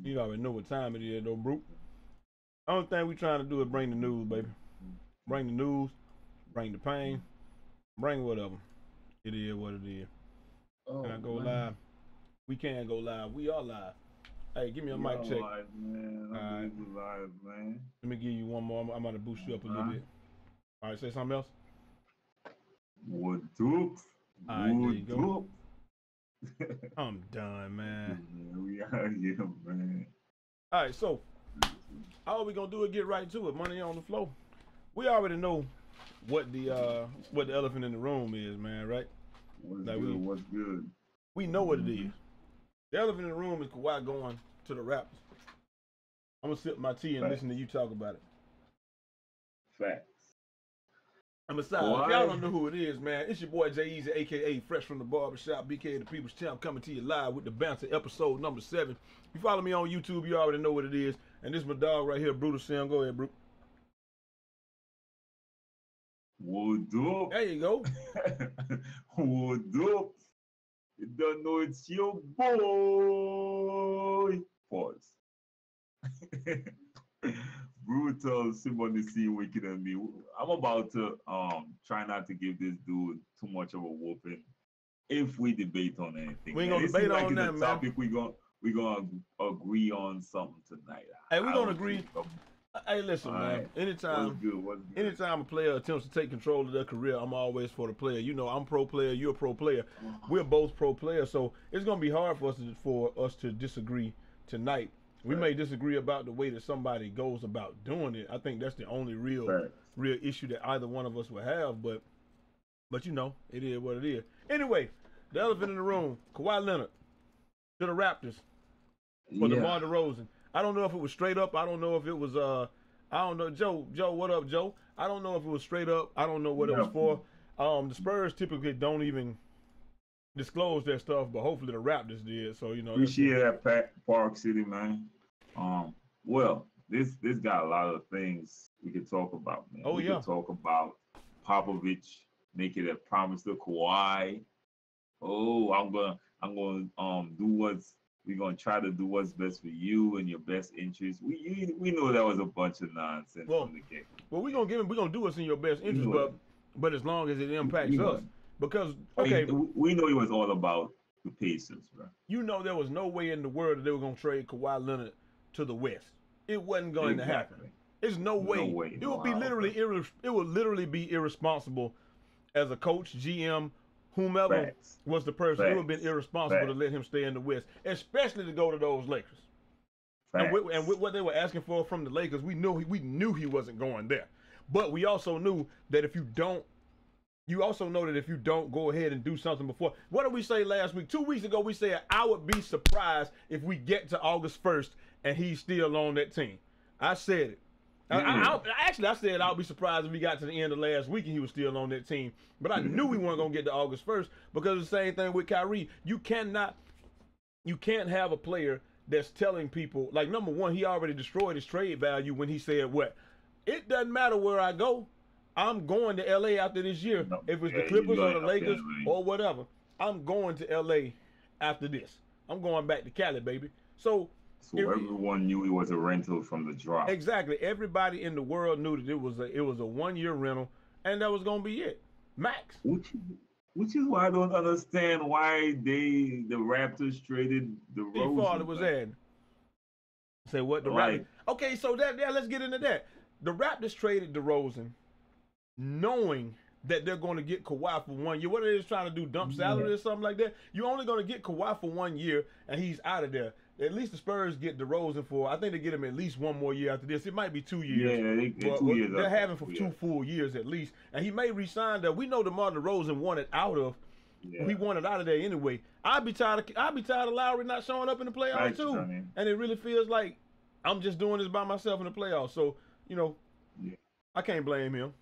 You already know what time it is, though, bro. Only thing we trying to do is bring the news, baby. Bring the news, bring the pain, bring whatever. It is what it is. Can I Oh go man, live? We can go live. We are live. Hey, give me a we mic are check. live, man. All I right. believe we're live, man. Let me give you one more. I'm gonna boost you up a little Huh? bit. All right, say something else. What up? All right, there What you go. up? I'm done, man. Man, we are here, man. All right, so all we gonna do is get right to it. Money on the floor. We already know what the elephant in the room is, man. Right? What's Like good? What's good? we know what it Mm-hmm. is. The elephant in the room is Kawhi going to the Raptors. I'm gonna sip my tea and Facts. listen to you talk about it. Facts. And besides, if y'all Kawhi. don't know who it is, man, it's your boy Jay Easy, aka Fresh from the Barbershop, BK the People's Champ, coming to you live with the Banter episode number 7. If you follow me on YouTube, you already know what it is. And this is my dog right here, BRUTALSIM. Go ahead, Brute. What up? There you go. What up? You don't know it's your boy. Pause. Brutal sim on the scene wicked at me. I'm about to try not to give this dude too much of a whooping if we debate on anything. We ain't Man. gonna It debate seems like on it's a that, man. topic we gonna agree on something tonight. Hey, we I gonna don't agree. think so. Hey, listen, All man. right. What's good? What's good? Anytime a player attempts to take control of their career, I'm always for the player. You know, I'm pro player, you're a pro player. We're both pro players, so it's gonna be hard for us to disagree tonight. We may disagree about the way that somebody goes about doing it. I think that's the only real Facts. issue that either one of us will have. But you know, it is what it is. Anyway, the elephant in the room: Kawhi Leonard to the Raptors for Yeah. DeMar DeRozan. I don't know if it was straight up. I don't know if it was I don't know. Joe, what up, Joe? I don't know if it was straight up. I don't know what it was Yeah. for. The Spurs typically don't even disclose their stuff, but hopefully the Raptors did. So, you know, Appreciate that, Park City, man. Well, this got a lot of things we could talk about, man. Oh, We yeah. could talk about Popovich making a promise to Kawhi. Oh, I'm gonna do what's we're gonna try to do what's best for you and your best interest. We know that was a bunch of nonsense Well, from the get. well, we're gonna do what's in your best interest, but as long as it impacts know us. it. Because I okay, mean, we know it was all about the Pacers, bro. you know there was no way in the world that they were gonna trade Kawhi Leonard to the West. It wasn't going to happen. There's no way. No way. It would be literally be irresponsible as a coach, GM, whomever Facts. was the person. It would have been Facts. irresponsible to Facts. let him stay in the West, especially to go to those Lakers. And with what they were asking for from the Lakers, we knew he wasn't going there. But we also knew that if you don't go ahead and do something before. What did we say last week? 2 weeks ago, we said I would be surprised if we get to August 1st and he's still on that team. I said it. I said I'll be surprised if we got to the end of last week and he was still on that team. But I knew we weren't going to get to August 1st because the same thing with Kyrie. You can't have a player that's telling people, like, number one, he already destroyed his trade value when he said what? It doesn't matter where I go. I'm going to LA after this year. If it's the Clippers or the Lakers or whatever, I'm going to LA after this. I'm going back to Cali, baby. So everyone knew it was a rental from the drop. Exactly. Everybody in the world knew that it was a 1-year rental, and that was gonna be it, max. Which is why I don't understand why the Raptors traded the Steve Father was at. Say what the Raptors? Okay, so let's get into that. The Raptors traded DeRozan, knowing that they're going to get Kawhi for 1 year. What are they just trying to do? Dump salary or something like that? You're only going to get Kawhi for 1 year, and he's out of there. At least the Spurs get DeRozan for, I think they get him at least 1 more year after this. It might be 2 years. Yeah, 2 years. They're having for 2 full years at least. And he may resign there. We know DeMar DeRozan wanted out of. Yeah. He wanted out of there anyway. I'd be tired of Lowry not showing up in the playoffs too. And it really feels like I'm just doing this by myself in the playoffs. So, you know, I can't blame him.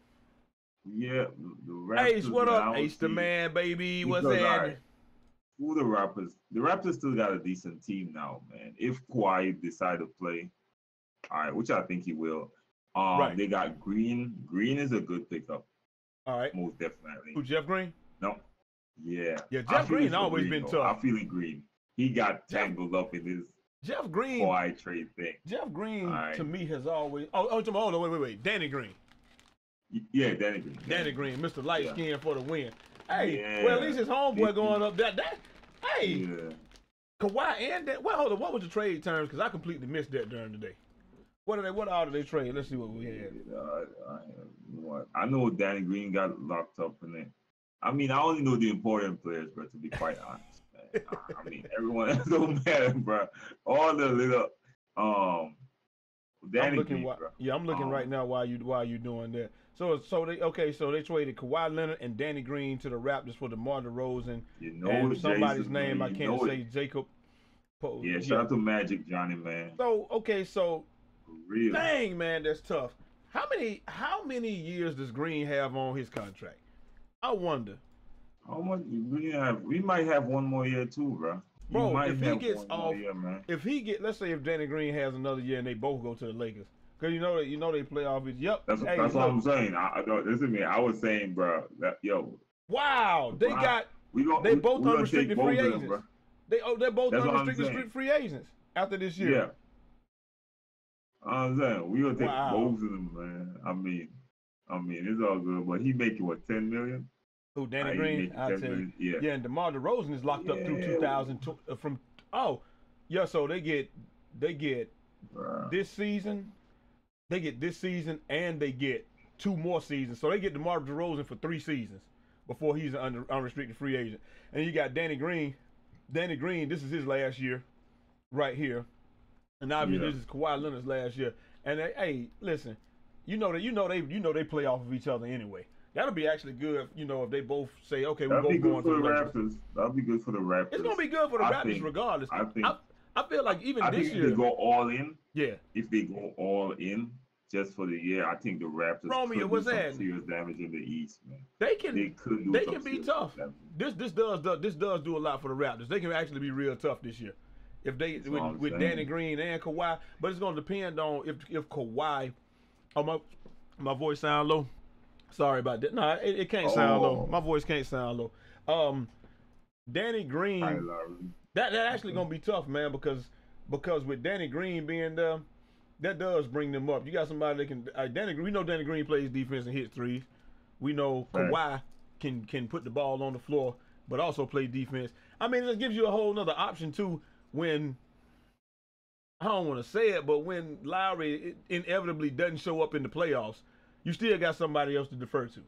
Yeah, the Raptors. Ace, what up? Ace the man, baby. What's that? Who the Raptors? The Raptors still got a decent team now, man. If Kawhi decide to play, all right, which I think he will. They got Green. Green is a good pickup. All right. Most definitely. Who, Jeff Green? No. Yeah. Yeah, Jeff Green always been tough. I feel it Green. He got tangled up in this. Jeff Green. Kawhi trade thing. Jeff Green right. to me has always. Hold on, wait. Danny Green. Yeah, Danny Green. Danny Green, Mr. Light Skin for the win. Hey, Yeah. well at least his homeboy going up that. Hey, Yeah. Kawhi and that. Well, hold on. What was the trade terms? Because I completely missed that during the day. What all did they trade? Let's see what we had. I know Danny Green got locked up in it. I mean, I only know the important players, bro, to be quite honest, man. I mean, everyone else don't matter, bro. All the little Danny Green, bro. Yeah, I'm looking right now while you doing that. So they traded Kawhi Leonard and Danny Green to the Raptors for DeMar DeRozan. And somebody's name I can't say, Jacob. Yeah, shout out to Magic Johnny, man. So Real. dang, man, that's tough. How many years does Green have on his contract? I wonder. How much we might have one more year too, bro. Bro, if he gets off, let's say if Danny Green has another year and they both go to the Lakers, because you know they play off his. Yep. That's what I'm saying. Listen to me. I was saying, bro. Wow, they both unrestricted free agents. Them, they're both unrestricted free agents after this year. Yeah. I'm saying we gonna take both of them, man. I mean, it's all good, but he making what, 10 million? Who, Danny Green? I'll tell you. Yeah, and DeMar DeRozan is locked up through 2002 from. Oh, yeah. So they get this season. They get this season, and they get 2 more seasons. So they get DeMar DeRozan for 3 seasons before he's an unrestricted free agent. And you got Danny Green. Danny Green, this is his last year, right here. And obviously this is Kawhi Leonard's last year. And hey, listen, you know they play off of each other anyway. That'll be actually good, if they both say, okay, we're both going to the Raptors. That'll be good for the Raptors. It's gonna be good for the Raptors regardless. I feel like even this year, if they go all in. Yeah. If they go all in just for the year, I think the Raptors could do some serious damage in the East, man. They can be tough. Damage. This does do a lot for the Raptors. They can actually be real tough this year. If they with Danny Green and Kawhi, but it's gonna depend on if Kawhi. Oh, my voice sound low. Sorry about that. No, it can't sound low. My voice can't sound low. Danny Green. That actually gonna be tough, man, because with Danny Green being there, that does bring them up. You got somebody that can. We know Danny Green plays defense and hits threes. We know Kawhi can put the ball on the floor, but also play defense. I mean, it gives you a whole nother option too. When I don't want to say it, but when Lowry inevitably doesn't show up in the playoffs, you still got somebody else to defer to.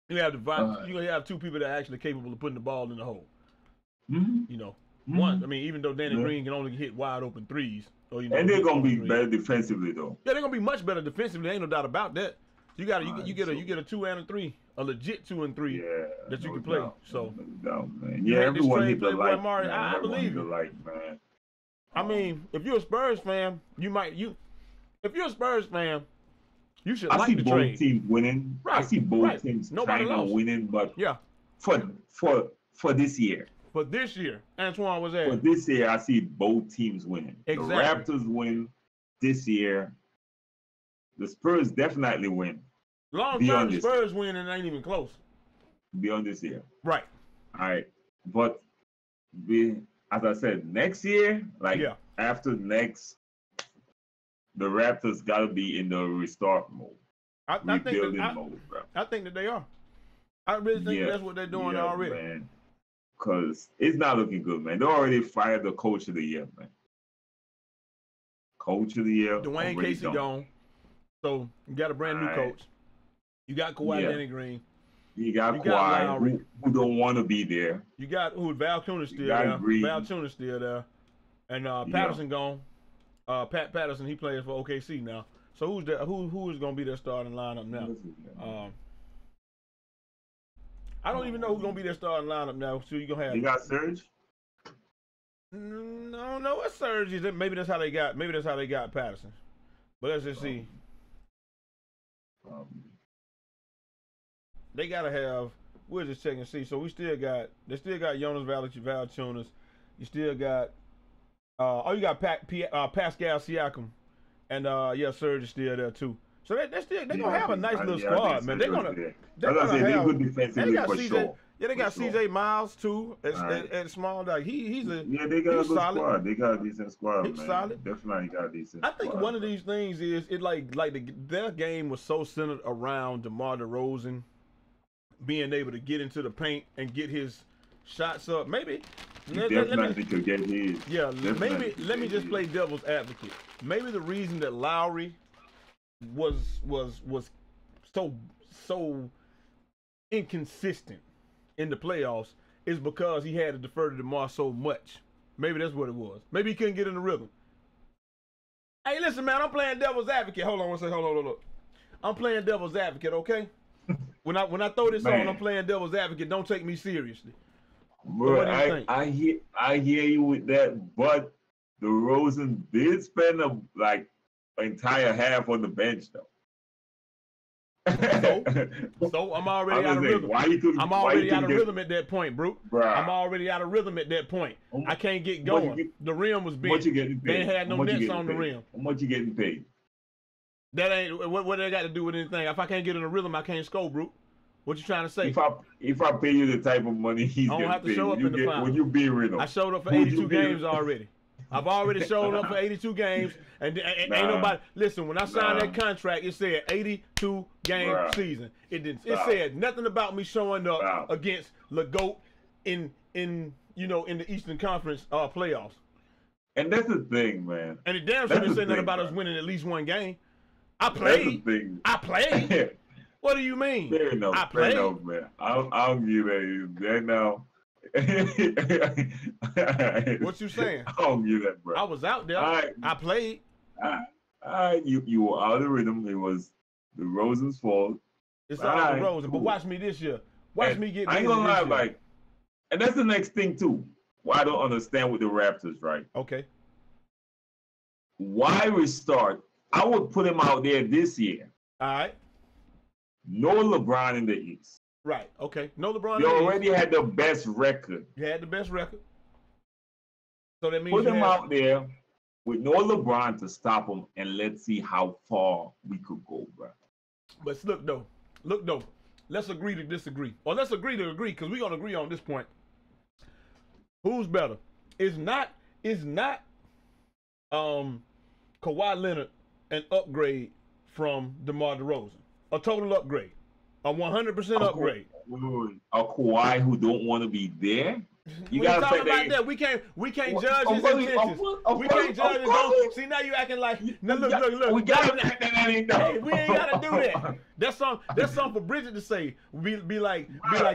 You have you're gonna have 2 people that are actually capable of putting the ball in the hole. Mm-hmm. One. I mean, even though Danny Green can only hit wide open threes, and they're gonna be better defensively though. Yeah, they're gonna be much better defensively. Ain't no doubt about that. You get a 2 and a 3, a legit 2 and 3 that you can play. So man. Yeah, everyone hit the light. I believe you. Man. I mean, if you're a Spurs fan, if you're a Spurs fan, you should like the trade. I see both teams winning. Right. I see both teams kind of winning, but for this year. For this year, Antoine was there. For this year, I see both teams winning. Exactly. The Raptors win this year. The Spurs definitely win. Long term, the Spurs win and ain't even close. Beyond this year. Right. All right. But as I said, next year, after next, the Raptors got to be in the restart mode. Rebuilding mode, bro. I think that they are. I really think that's what they're doing already. Man. Because it's not looking good, man. They already fired the coach of the year, man. Coach of the year. Dwayne Casey gone. So you got a brand new coach. You got Kawhi Danny Green. You got Kawhi, who don't want to be there. You got Val Tuner's still there. Val Tuner's still there. And Patterson gone. Pat Patterson, he plays for OKC now. So who is going to be their starting lineup now? I don't even know who's going to be their starting lineup now. So you're going to have. You got Serge? No, what Serge is? Maybe that's how they got Patterson. But let's just see. They gotta have. We'll just check and see. So they still got Jonas Valanciunas. You still got. You got Pascal Siakam, and Serge is still there too. So they gonna have a nice little squad, man. They're gonna have good defensively for sure. Yeah, they got C.J. Miles too at small. Like he's a they got a good solid squad. They got a decent squad, he's man. solid. Definitely got a decent. I think squad, one of these things is their game was so centered around DeMar DeRozan being able to get into the paint and get his shots up. Maybe definitely could get his. Yeah, maybe let me just play devil's advocate. Maybe the reason that Lowry was so inconsistent in the playoffs is because he had to defer to DeMar so much. Maybe that's what it was. Maybe he couldn't get in the rhythm. Hey, listen, man, I'm playing devil's advocate. Hold on one second. Hold on. I'm playing devil's advocate, okay? When I throw this on, I'm playing devil's advocate. Don't take me seriously. Bro, I hear you with that, but DeRozan did spend an entire half on the bench though. So I'm already out of rhythm. I'm already out of rhythm at that point, bro. I'm already out of rhythm at that point. I can't get going. The rim was big. They ain't had no nets on the rim. How much you getting paid? That ain't what they got to do with anything. If I can't get in a rhythm, I can't score, bro. What you trying to say? If I pay you the type of money he's getting paid, I don't have to show up in the finals. Would you be rid I showed up for 82 games already. I've already showed up for 82 games, and ain't nobody. Listen, when I signed that contract, it said 82 game season. It didn't. It said nothing about me showing up against LeGoat in the Eastern Conference playoffs. And that's the thing, man. And it damn sure didn't say nothing about us winning at least one game. I played. I played. What do you mean? Fair enough. I played. Fair enough, man. I'll give that now. What you saying? I don't give that, bro. I was out there. I played. You were out of the rhythm. It was DeRozan's fault. It's all DeRozan. Cool. But watch me this year. Watch me get. I ain't gonna lie, and that's the next thing too. What I don't understand with the Raptors, right? Okay. Why restart? I would put him out there this year. All right. No LeBron in the East. Right. Okay. No LeBron. You already had the best record. You had the best record. So that means put him out there with no LeBron to stop him, and let's see how far we could go, bro. But look though. Let's agree to disagree, or let's agree to agree, because we're gonna agree on this point. Who's better? Is not Kawhi Leonard an upgrade from DeMar DeRozan? A total upgrade. A 100% upgrade. A Kawhi who don't want to be there? You gotta talk about that. We can't judge his intentions. We can't judge his. See, now you acting like. Now look. We gotta hey, we ain't gotta do that. That's something for Bridget to say. Be like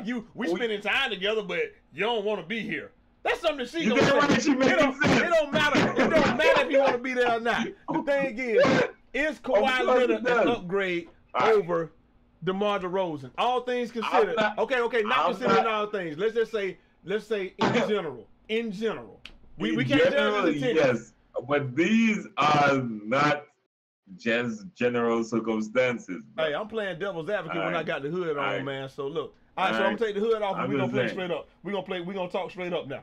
you. We spending time together, but you don't want to be here. That's something that she gonna say. It don't matter. It don't matter if you want to be there or not. The thing is Kawhi Leonard an upgrade over DeMar DeRozan? All things considered. Okay. Not considering all things. Let's say in general. In general. We can't judge his intentions. Yes, but these are not just general circumstances. Bro. Hey, I'm playing devil's advocate when I got the hood on, man. So look. All right, so I'm gonna take the hood off and we're gonna play straight up. We're gonna talk straight up now.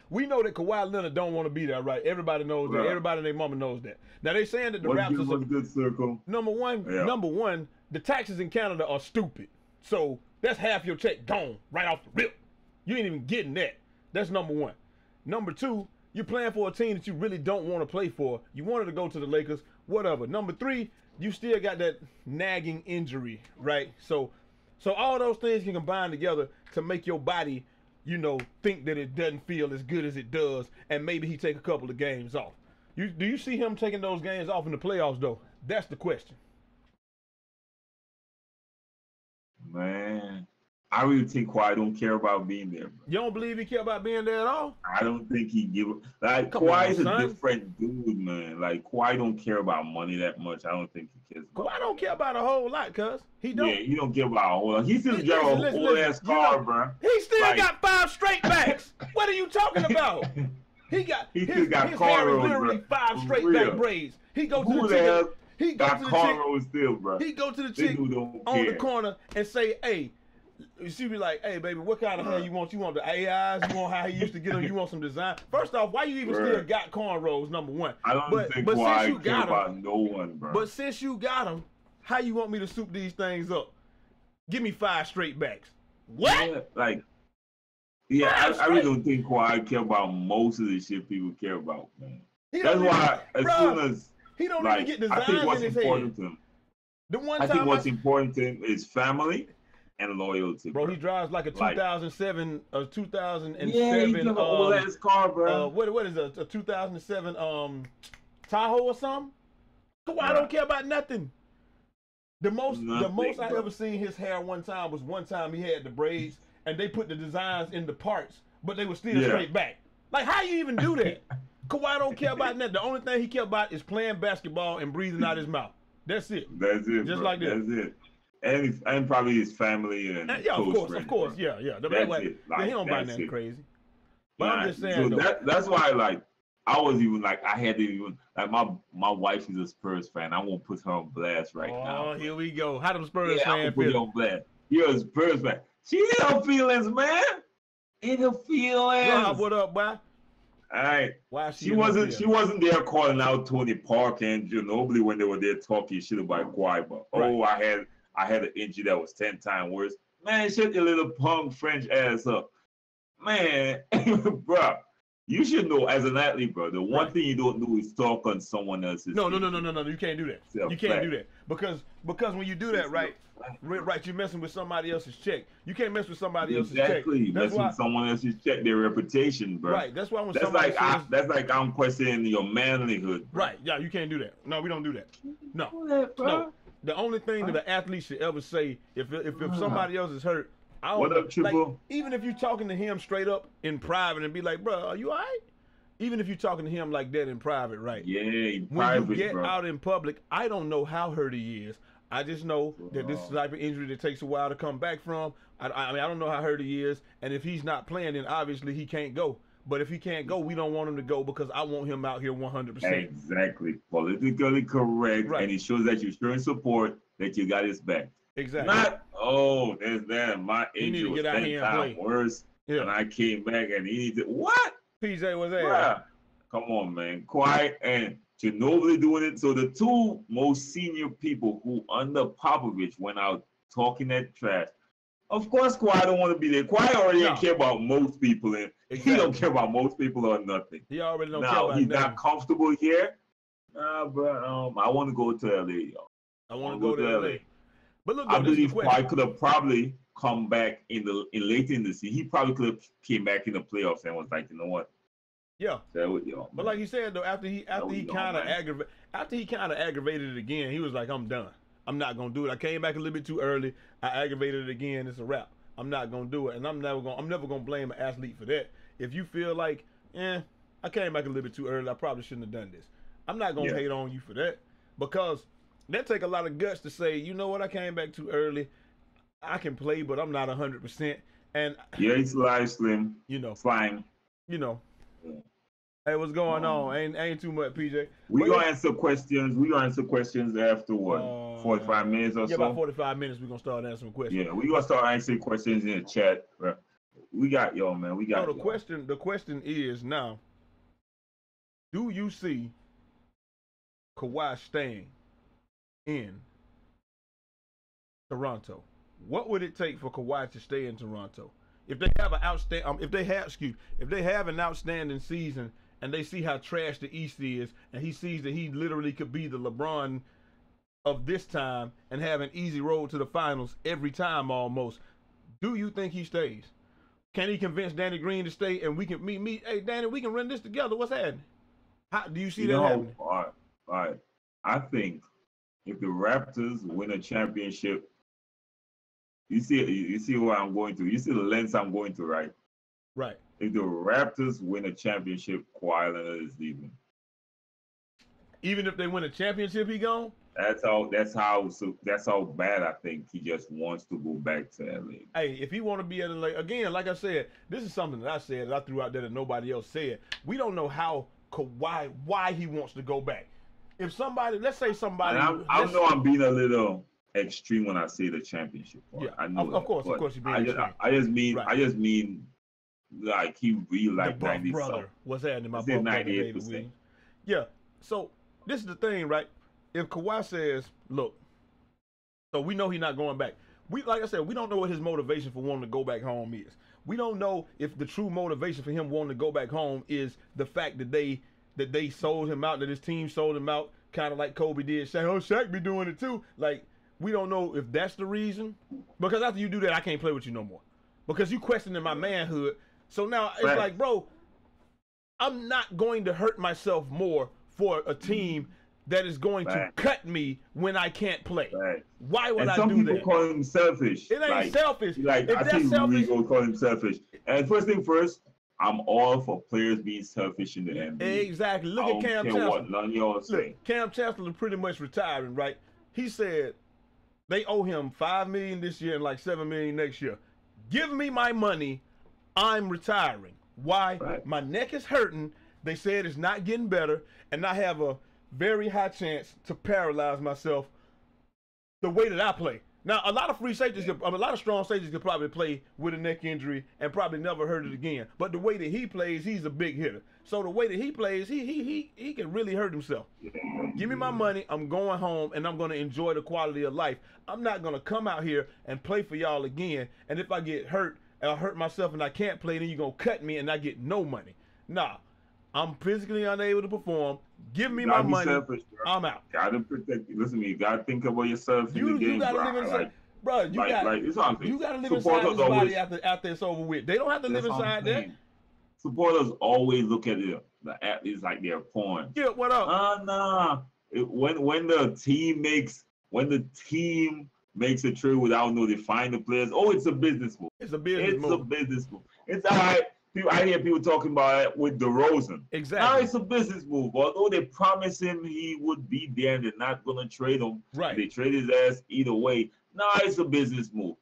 We know that Kawhi Leonard don't want to be there, right? Everybody knows that. Everybody and their mama knows that. Now they saying that the Raptors are good circle. Number one, the taxes in Canada are stupid. So that's half your check gone right off the rip. You ain't even getting that. That's number one. Number two, you're playing for a team that you really don't want to play for. You wanted to go to the Lakers, whatever. Number three, you still got that nagging injury, right? So all those things can combine together to make your body, think that it doesn't feel as good as it does, and maybe he take a couple of games off. Do you see him taking those games off in the playoffs, though? That's the question. Man, I really think Kawhi don't care about being there, bro. You don't believe he care about being there at all? I don't think he give like Kawhi is a different dude, man. Like Kawhi don't care about money that much. I don't think he cares. Kawhi don't care about a whole lot, cuz he don't. Yeah, he don't care about a whole lot. He still got a whole ass car, bro. He still got 5 straight backs. What are you talking about? He still got his hair is literally 5 straight back braids. He go to the chick. He go to the chick. Still, bro. He go to the chick on the corner and say, "Hey." She be like, "Hey, baby, what kind of hair you want? You want the AIs? You want how he used to get them? You want some design?" First off, why you even still got cornrows? Number one. I don't think Kawhi care about no one, bro. But since you got them, how you want me to soup these things up? Give me 5 straight backs. What? Yeah, like, yeah, I really don't think Kawhi care about most of the shit people care about, man. That's why, as soon as he don't like, even get I think designs what's in his important head. to him. The one I think time what's important to him is family and loyalty. Bro, he drives like a 2007 or 2007. Yeah, he drives an old ass car, bro. What is a 2007 Tahoe or something? Kawhi don't care about nothing. The most I ever seen his hair one time he had the braids and they put the designs in the parts, but they were still straight back. Like, how you even do that? Kawhi don't care about nothing. The only thing he care about is playing basketball and breathing out his mouth. That's it. That's it. Just bro. like that. That's it. And probably his family and yeah, of course, bro. yeah. That's it. Like, he don't buy nothing crazy. But nah, I'm just saying, so that's why, like, I was even like, I had to even like my wife is a Spurs fan. I won't put her on blast right now. Oh, here we go. How them Spurs fans feel? Put you on blast. You're a Spurs fan. She in her feelings, man. In her feelings. Rob, what up, boy? All right. Why she wasn't there calling out Tony Parker and Ginobili when they were there talking shit about Kawhi. But I had an injury that was 10 times worse. Man, shut your little punk French ass up, man, bro. You should know as an athlete, bro. The one thing you don't do is talk on someone else's. No. You can't do that. You can't do that because when you do that, right, you're messing with somebody else's check. You can't mess with somebody else's check. Exactly. Messing with someone else's check, their reputation, bro. Right. That's why when that's like I'm questioning your manlyhood. Bro. Right. Yeah. You can't do that. No, we don't do that. No. The only thing that an athlete should ever say if somebody else is hurt. What up, Triple? Like, even if you're talking to him straight up in private and be like, bro, are you all right? Even if you're talking to him like that in private, right? Yeah, in when private, you get bro. out in public, I don't know how hurt he is. I just know that this is the type of injury that takes a while to come back from. I mean, I don't know how hurt he is. And if he's not playing, then obviously he can't go. But if he can't go, we don't want him to go because I want him out here 100%. Exactly. Politically correct. Right. And it shows that you're showing support, that you got his back. Exactly. Not, there's that. My injury was 10 times worse. Yeah. And I came back and he needed, what? PJ was there. Bruh. Come on, man. Kawhi and Ginobili doing it. So the two most senior people who under Popovich went out talking that trash. Of course, Kawhi don't want to be there. Kawhi already don't care about most people. And he don't care about most people or nothing. He already don't care about he's nothing. not comfortable here. But I want to go to LA, y'all. I want to go to LA. But look, I believe Kawhi could have probably come back late in the season. He probably could have came back in the playoffs and was like, you know what? Yeah. But like you said though, after he kind of aggravated it again, he was like, I'm done. I'm not gonna do it. I came back a little bit too early. I aggravated it again. It's a wrap. I'm not gonna do it, and I'm never gonna blame an athlete for that. If you feel like, I came back a little bit too early, I probably shouldn't have done this. I'm not gonna hate on you for that because that take a lot of guts to say, you know what, I came back too early. I can play, but I'm not 100%. And it's live, Slim. Fine. Hey, what's going on? Ain't too much, PJ. We're gonna answer questions. After what? 45 minutes or so? About 45 minutes we're gonna start answering questions. Yeah, we're gonna start answering questions in the chat. We got y'all, man. The question is now, do you see Kawhi staying in Toronto? What would it take for Kawhi to stay in Toronto? If they have an outstanding season and they see how trash the East is, and he sees that he literally could be the LeBron of this time and have an easy road to the finals every time almost, do you think he stays? Can he convince Danny Green to stay and we can meet? Hey, Danny, we can run this together. What's happening? How do you see that happening? All right. I think if the Raptors win a championship, you see where I'm going to. You see the lens I'm going to, right? Right. If the Raptors win a championship, Kawhi Leonard is leaving. Even if they win a championship, he gone? That's how bad I think he just wants to go back to LA. Hey, if he want to be at LA again, like I said, this is something that I said that I threw out there that nobody else said. We don't know how Kawhi, why he wants to go back. If somebody, let's say somebody, I know I'm being a little extreme when I say the championship part. Yeah, I know of course you're being extreme. I just mean like he really like 90 brother. What's happening, my brother? 98%. Yeah. So this is the thing, right? If Kawhi says, look, so we know he's not going back. like I said, we don't know what his motivation for wanting to go back home is. We don't know if the true motivation for him wanting to go back home is the fact that they sold him out, that his team sold him out, kind of like Kobe did. Shaq be doing it too. Like, we don't know if that's the reason. Because after you do that, I can't play with you no more. Because you questioning my manhood. So now it's like, bro, I'm not going to hurt myself more for a team that is going to cut me when I can't play. Why would I do that? Some people call him selfish. It ain't selfish. Like, I think Rigo call him selfish. And first thing first, I'm all for players being selfish in the NBA. Exactly. Look at Cam Chancellor. What none of y'all say. Cam Chancellor pretty much retiring, right? He said they owe him $5 million this year and like $7 million next year. Give me my money. I'm retiring. Why? My neck is hurting. They said it's not getting better, and I have a very high chance to paralyze myself the way that I play. Now, a lot of free safeties, a lot of strong safeties could probably play with a neck injury and probably never hurt it again. But the way that he plays, he's a big hitter. So the way that he plays, he can really hurt himself. Give me my money. I'm going home, and I'm going to enjoy the quality of life. I'm not going to come out here and play for y'all again. And if I get hurt, I'll hurt myself and I can't play, then you're going to cut me and I get no money. Nah, I'm physically unable to perform. Give me my money. Selfish, I'm out. Gotta protect you. Listen to me. You gotta think about yourself in the game, you gotta live inside, bro. You gotta live inside somebody after it's over with. They don't have to live inside that. Supporters always look at the athletes like they're porn. Yeah, what up? Nah. When the team makes a trade without notifying the players, it's a business move. It's a business move. It's all right. I hear people talking about it with Derozan. Exactly. Now it's a business move. Although they promised him he would be there and they're not going to trade him. Right. They trade his ass either way. Now it's a business move.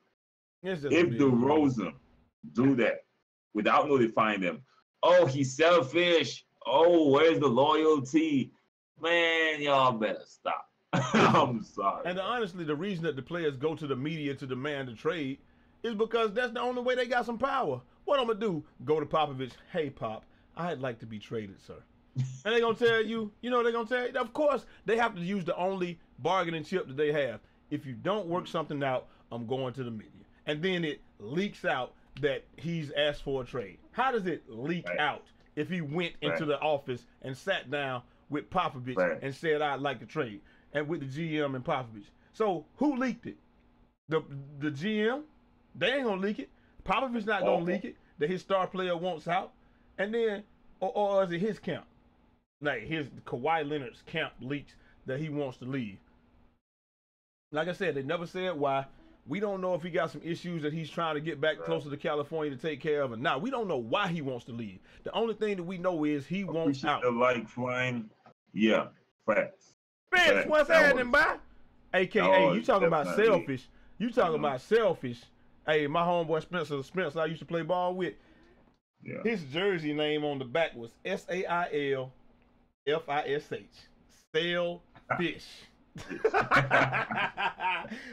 If Derozan do that without notifying them, he's selfish. Where's the loyalty? Man, y'all better stop. I'm sorry. And honestly, the reason that the players go to the media to demand a trade is because that's the only way they got some power. What I'm going to do, go to Popovich, hey, Pop, I'd like to be traded, sir. And they're going to tell you, they're going to tell you? Of course, they have to use the only bargaining chip that they have. If you don't work something out, I'm going to the media. And then it leaks out that he's asked for a trade. How does it leak out if he went into the office and sat down with Popovich and said, I'd like to trade, and with the GM and Popovich? So who leaked it? The GM? They ain't going to leak it. Popovich's not going to leak it, that his star player wants out. And then, or is it his camp? Like his Kawhi Leonard's camp leaks that he wants to leave. Like I said, they never said why. We don't know if he got some issues that he's trying to get back closer to California to take care of. And now we don't know why he wants to leave. The only thing that we know is he wants out. The light flying. Yeah, facts. Spence, what's happening, bye? AKA, you talking about selfish. You talking about selfish. Hey, my homeboy Spencer I used to play ball with, his jersey name on the back was SAILFISH. Sailfish.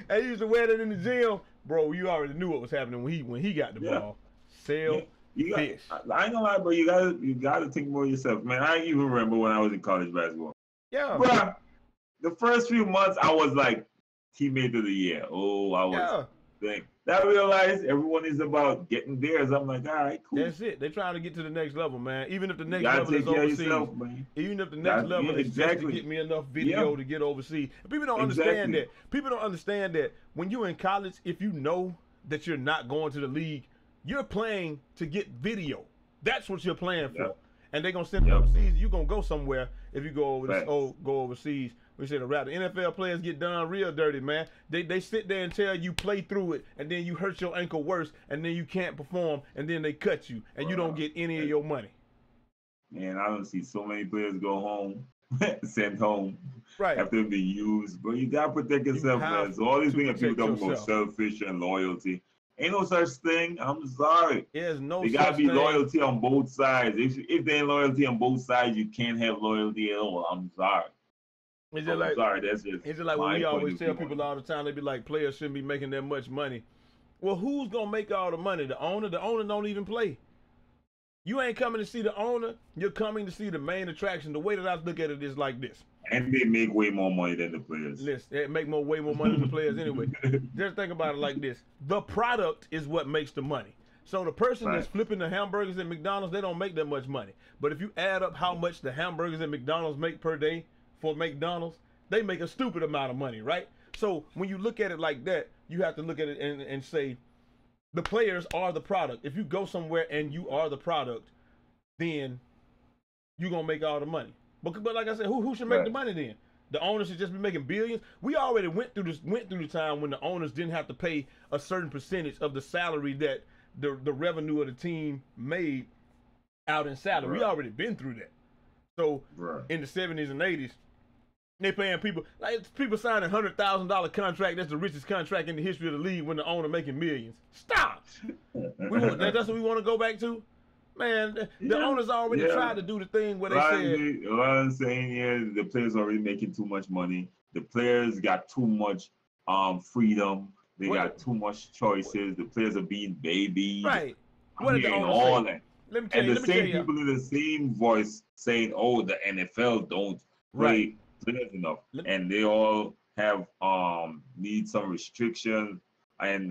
I used to wear that in the gym. Bro, you already knew what was happening when he got the ball. Sailfish. I ain't gonna lie, bro. You gotta think more of yourself, man. I even remember when I was in college basketball. Yeah. Bro, the first few months I was like teammate of the year. I was thing. I realized everyone is about getting theirs. I'm like, all right, cool. That's it. They're trying to get to the next level, man. Even if the next level is overseas. Even if the next level is just to get me enough video to get overseas. People don't understand that. People don't understand that when you're in college, if you know that you're not going to the league, you're playing to get video. That's what you're playing for. And they're going to send you overseas. You're going to go somewhere if you go overseas. We say the Raptors. NFL players get done real dirty, man. They sit there and tell you play through it, and then you hurt your ankle worse, and then you can't perform, and then they cut you, and you don't get any of your money. Man, I don't see so many players go home, sent home after being used. But you got to protect yourself, man. So all these things that people talk about selfish and loyalty. Ain't no such thing. I'm sorry. There's no such thing. There got to be loyalty on both sides. If there ain't loyalty on both sides, you can't have loyalty at all. I'm sorry. It's just like when we always tell people all the time, they be like, players shouldn't be making that much money. Well, who's going to make all the money? The owner? The owner don't even play. You ain't coming to see the owner. You're coming to see the main attraction. The way that I look at it is like this. And they make way more money than the players. Listen, they make way more money than the players anyway. Just think about it like this: the product is what makes the money. So the person that's flipping the hamburgers at McDonald's, they don't make that much money. But if you add up how much the hamburgers at McDonald's make per day for McDonald's, they make a stupid amount of money, right? So when you look at it like that, you have to look at it and say, the players are the product. If you go somewhere and you are the product, then you're going to make all the money. But like I said, who should make the money then? The owners should just be making billions. We already went through the time when the owners didn't have to pay a certain percentage of the salary that the revenue of the team made out in salary. We already been through that. So in the 70s and 80s, they paying people signing $100,000 contract. That's the richest contract in the history of the league when the owner making millions. Stop. That's what we want to go back to. Man, the owners already tried to do the thing where they said. What I'm saying is the players already making too much money. The players got too much freedom. They got too much choices. The players are being babied. Right. What did the owners say? Let me tell you. And the same people in the same voice saying, "Oh, the NFL don't play players enough," and they all have need some restriction. And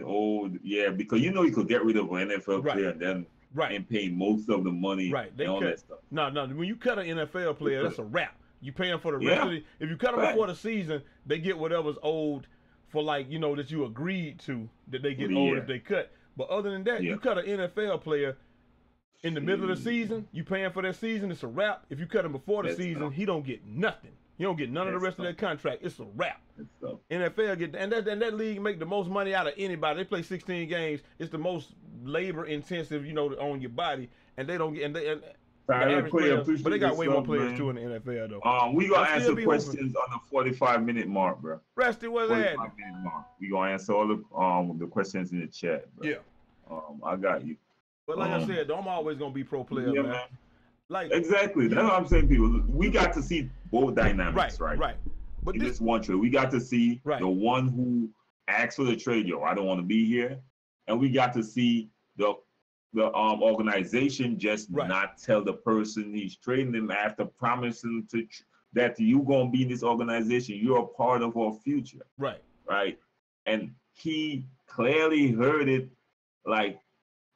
because you could get rid of an NFL player and then and pay most of the money and all that stuff. No. When you cut an NFL player, that's a wrap. You pay them for the rest of the. If you cut them before the season, they get whatever's owed for that you agreed to that they get owed if they cut. But other than that, you cut an NFL player in the middle of the season, you paying for that season, it's a wrap. If you cut him before the season, he don't get nothing. He don't get none of the rest of that contract. It's a wrap. NFL get and that league make the most money out of anybody. They play 16 games. It's the most labor intensive, on your body, and they don't get but they got way more players too in the NFL though. We gonna answer questions on the 45-minute mark, bro. Rusty, what's that? 45-minute mark. We gonna answer all the questions in the chat, bro. Yeah. I got you. But like I said, I'm always gonna be pro player, man. Exactly. That's what I'm saying, people. We got to see both dynamics, right? Right. But in this one trade, we got to see the one who asked for the trade, I don't want to be here, and we got to see the organization just not tell the person he's trading them after promising that you gonna be in this organization. You're a part of our future. Right. And he clearly heard it, like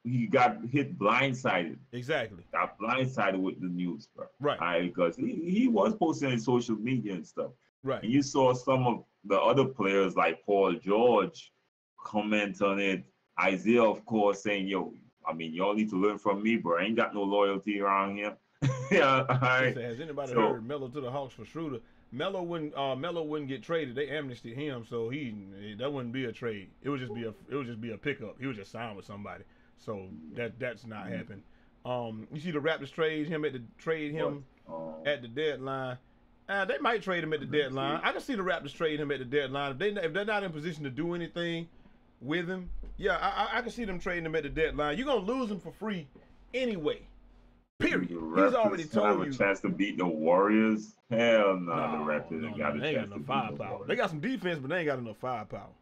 he got hit blindsided. Exactly. Got blindsided with the news, bro. Right. Because he was posting on social media and stuff. Right. And you saw some of the other players like Paul George comment on it. Isaiah, of course, saying, y'all need to learn from me, bro. I ain't got no loyalty around here. Has anybody heard Melo to the Hawks for Schroeder? Melo wouldn't get traded. They amnestied him, so that wouldn't be a trade. It would just be a pickup. He would just sign with somebody. So that's not happening. You see the Raptors trade him at the deadline. They might trade him at the deadline. I can see the Raptors trade him at the deadline. If they're not in position to do anything with him, I can see them trading him at the deadline. You're gonna lose him for free anyway. Period. He's already told you. Have a chance to beat the Warriors? Hell no, the Raptors ain't got a chance to beat firepower. They got some defense, but they ain't got enough firepower.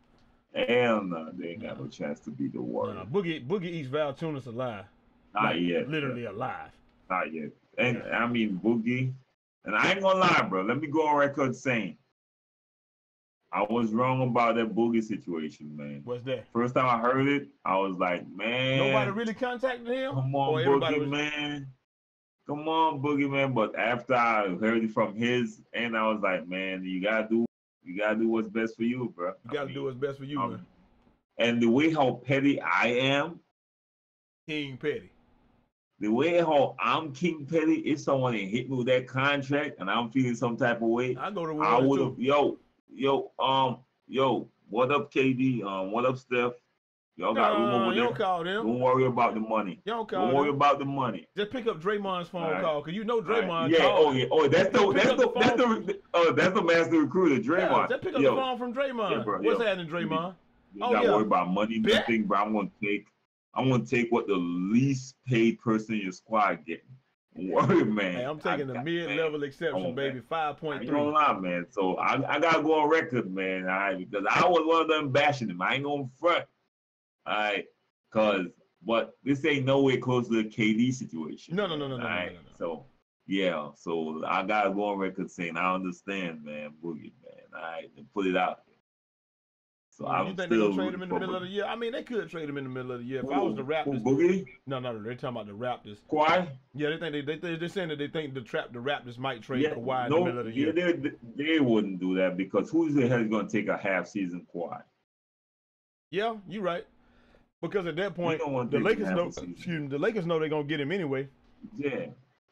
Hell no, they ain't got no chance to beat the Warriors. Boogie eats Valanciunas alive. Not yet. Literally alive. Not yet. And I mean Boogie. And I ain't gonna lie, bro. Let me go on record saying I was wrong about that Boogie situation, man. What's that? First time I heard it, I was like, man. Nobody really contacted him? Come on, Boogie, man. Come on, Boogie, man. But after I heard it from his end, I was like, man, you gotta do what's best for you, bro. You gotta do what's best for you, man. And the way how petty I am, King Petty. The way how I'm King Petty, if someone ain't hit me with that contract and I'm feeling some type of way, I go to I would have, yo, what up, KD? What up, Steph? Y'all got room over there. Don't call them. Don't worry about the money. Don't worry about the money. Just pick up Draymond's phone call, cause you know Draymond. Yeah. Called. That's the master recruiter, Draymond. Yeah, just pick up the phone from Draymond. Yeah, bro, What's happening, Draymond? You gotta worry about money, nothing, bro. I'm gonna take what the least paid person in your squad getting. Don't worry, man. Hey, I'm taking the mid-level exception, baby. 5.3. You don't lie, man. So I gotta go on record, man. Because I was one of them bashing him. I ain't going front. But this ain't nowhere close to the KD situation. No. So Yeah, so I gotta go on record saying I understand, man, Boogie, man. All right, and put it out there. So You I'm think they're still gonna trade rooting him in the for middle of the Boogie. year? I mean, they could trade him in the middle of the year. If I was the Who Raptors, Boogie? no, they're talking about the Raptors. Kawhi? Yeah, they're saying that they think the Raptors might trade Yeah, Kawhi in the no, middle of the yeah, year. they wouldn't do that because who's the hell is gonna take a half season Kawhi? Yeah, you're right. Because at that You point, don't want the to take Lakers half know. a season. Excuse me, the Lakers know they're gonna get him anyway. Yeah.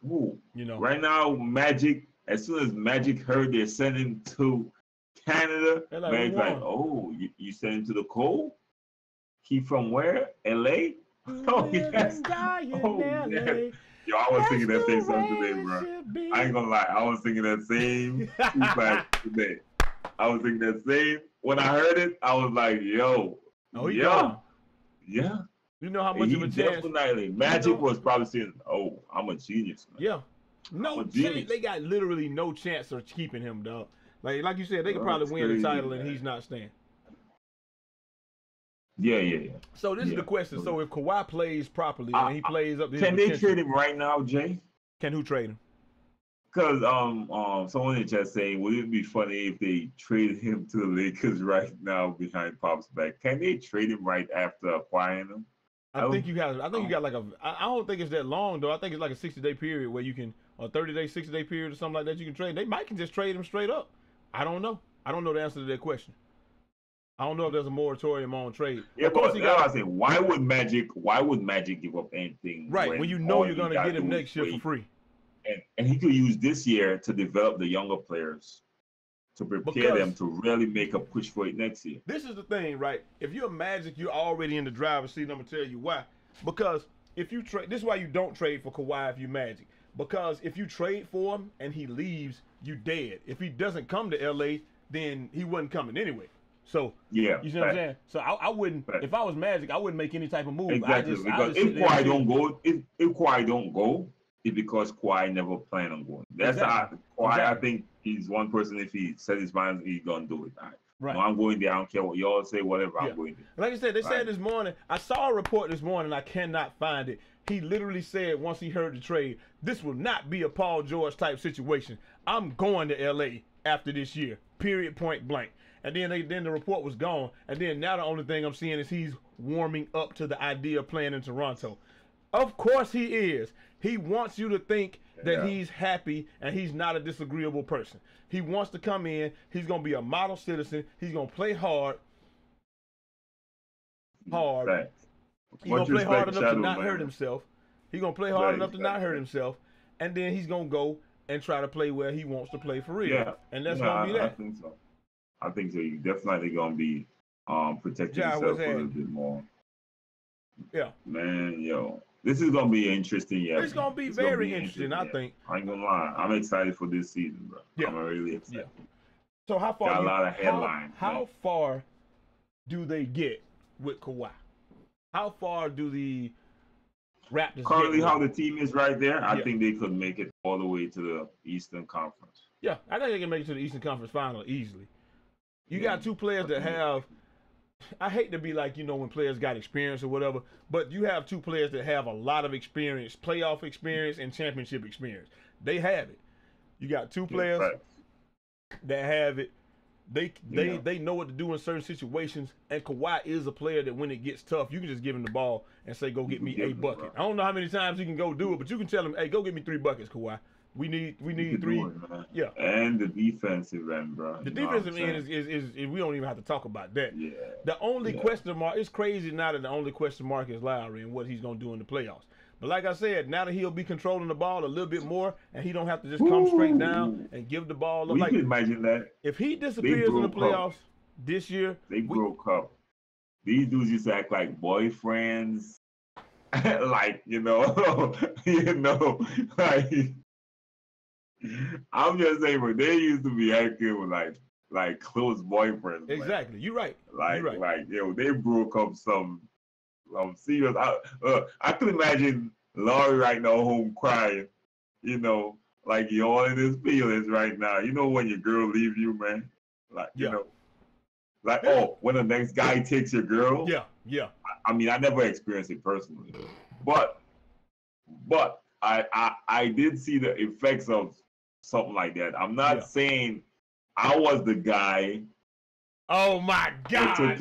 Who? You know. Right now, Magic, as soon as Magic heard they're sending to Canada, They're like, we Magic's like, won. oh, you send him to the cold? He from where? LA? Oh, yes. Oh, yes. Yo, I was thinking that same song today, bro. I ain't gonna lie. I was thinking that same feedback today. I was thinking that same. When I heard it, I was like, yo. Oh, he yeah. gone. Yeah. You know how much He of a chance. definitely. Magic was probably saying, oh, I'm a genius, man. Yeah. No chance. They got literally no chance of keeping him, dog. Like you said, they could probably win the title and he's not staying. Yeah. So this is the question. So if Kawhi plays properly and he plays up to his can they potential, trade him right now, Jay? Can who trade him? Because someone is just saying, would it be funny if they traded him to the Lakers right now behind Pop's back? Can they trade him right after acquiring him? I think you got like a. I don't think it's that long though. I think it's like a 60-day period where you can, or 30-day, 60-day period or something like that. You can trade. They might can just trade him straight up. I don't know. I don't know the answer to that question. I don't know if there's a moratorium on trade. Yeah, but I say, why would Magic give up anything? Right, when you know you're gonna get him next year for free. And he could use this year to develop the younger players, to prepare them to really make a push for it next year. This is the thing, right? If you're Magic, you're already in the driver's seat. I'm gonna tell you why. Because if you trade, this is why you don't trade for Kawhi if you Magic. Because if you trade for him and he leaves, you dead. If he doesn't come to LA, then he wasn't coming anyway. So yeah, you see what I'm saying? So I wouldn't. If I was Magic, I wouldn't make any type of move. Exactly. Because if Kawhi don't go, if Kawhi don't go, it's because Kawhi never planned on going. That's Kawhi. I think he's one person. If he set his mind, he's gonna do it. Right. No, I'm going there. I don't care what y'all say. Whatever. I'm going there. Like I said, they said this morning. I saw a report this morning. I cannot find it. He literally said once he heard the trade, this will not be a Paul George type situation. I'm going to LA after this year. Period. Point blank. And then the report was gone. And then now the only thing I'm seeing is he's warming up to the idea of playing in Toronto. Of course he is. He wants you to think that he's happy and he's not a disagreeable person. He wants to come in. He's going to be a model citizen. He's going to play hard. He's going to play hard enough to not hurt himself. He's going to play hard enough to not hurt himself. And then he's going to go and try to play where he wants to play for real. Yeah. And that's going to be that. I think so. I think so. You're definitely going to be protecting yourself a little bit more. Yeah. Man, yo. This is going to be interesting, yeah. It's going to be very interesting, I think. I ain't going to lie. I'm excited for this season, bro. Yeah. I'm really excited. Yeah. So how far? Got a lot of headlines. How far do they get with Kawhi? How far do the Raptors currently how the team is right there? I think they could make it all the way to the Eastern Conference. Yeah, I think they can make it to the Eastern Conference Final easily. You got two players that have, I hate to be like, when players got experience or whatever, but you have two players that have a lot of experience, playoff experience and championship experience. They have it. You got two players that have it. They know what to do in certain situations, and Kawhi is a player that when it gets tough, you can just give him the ball and say, go get me a bucket. I don't know how many times he can go do it, but you can tell him, hey, go get me 3 buckets, Kawhi. We need 3. Yeah. And the defensive end, bro. The defensive end is we don't even have to talk about that. Yeah. The only question mark, it's crazy now that the only question mark is Lowry and what he's going to do in the playoffs. But like I said, now that he'll be controlling the ball a little bit more and he don't have to just come straight down and give the ball up. You can imagine that. If he disappears in the playoffs this year. They broke up. These dudes used to act like boyfriends. like, like I'm just saying, but they used to be acting with like close boyfriends. Exactly, you're right. They broke up some serious. I could imagine Laurie right now home crying, like you're all in his feelings right now. When your girl leaves you, man, when the next guy takes your girl. Yeah. I mean, I never experienced it personally, but I did see the effects of something like that. I'm not saying I was the guy. Oh my God!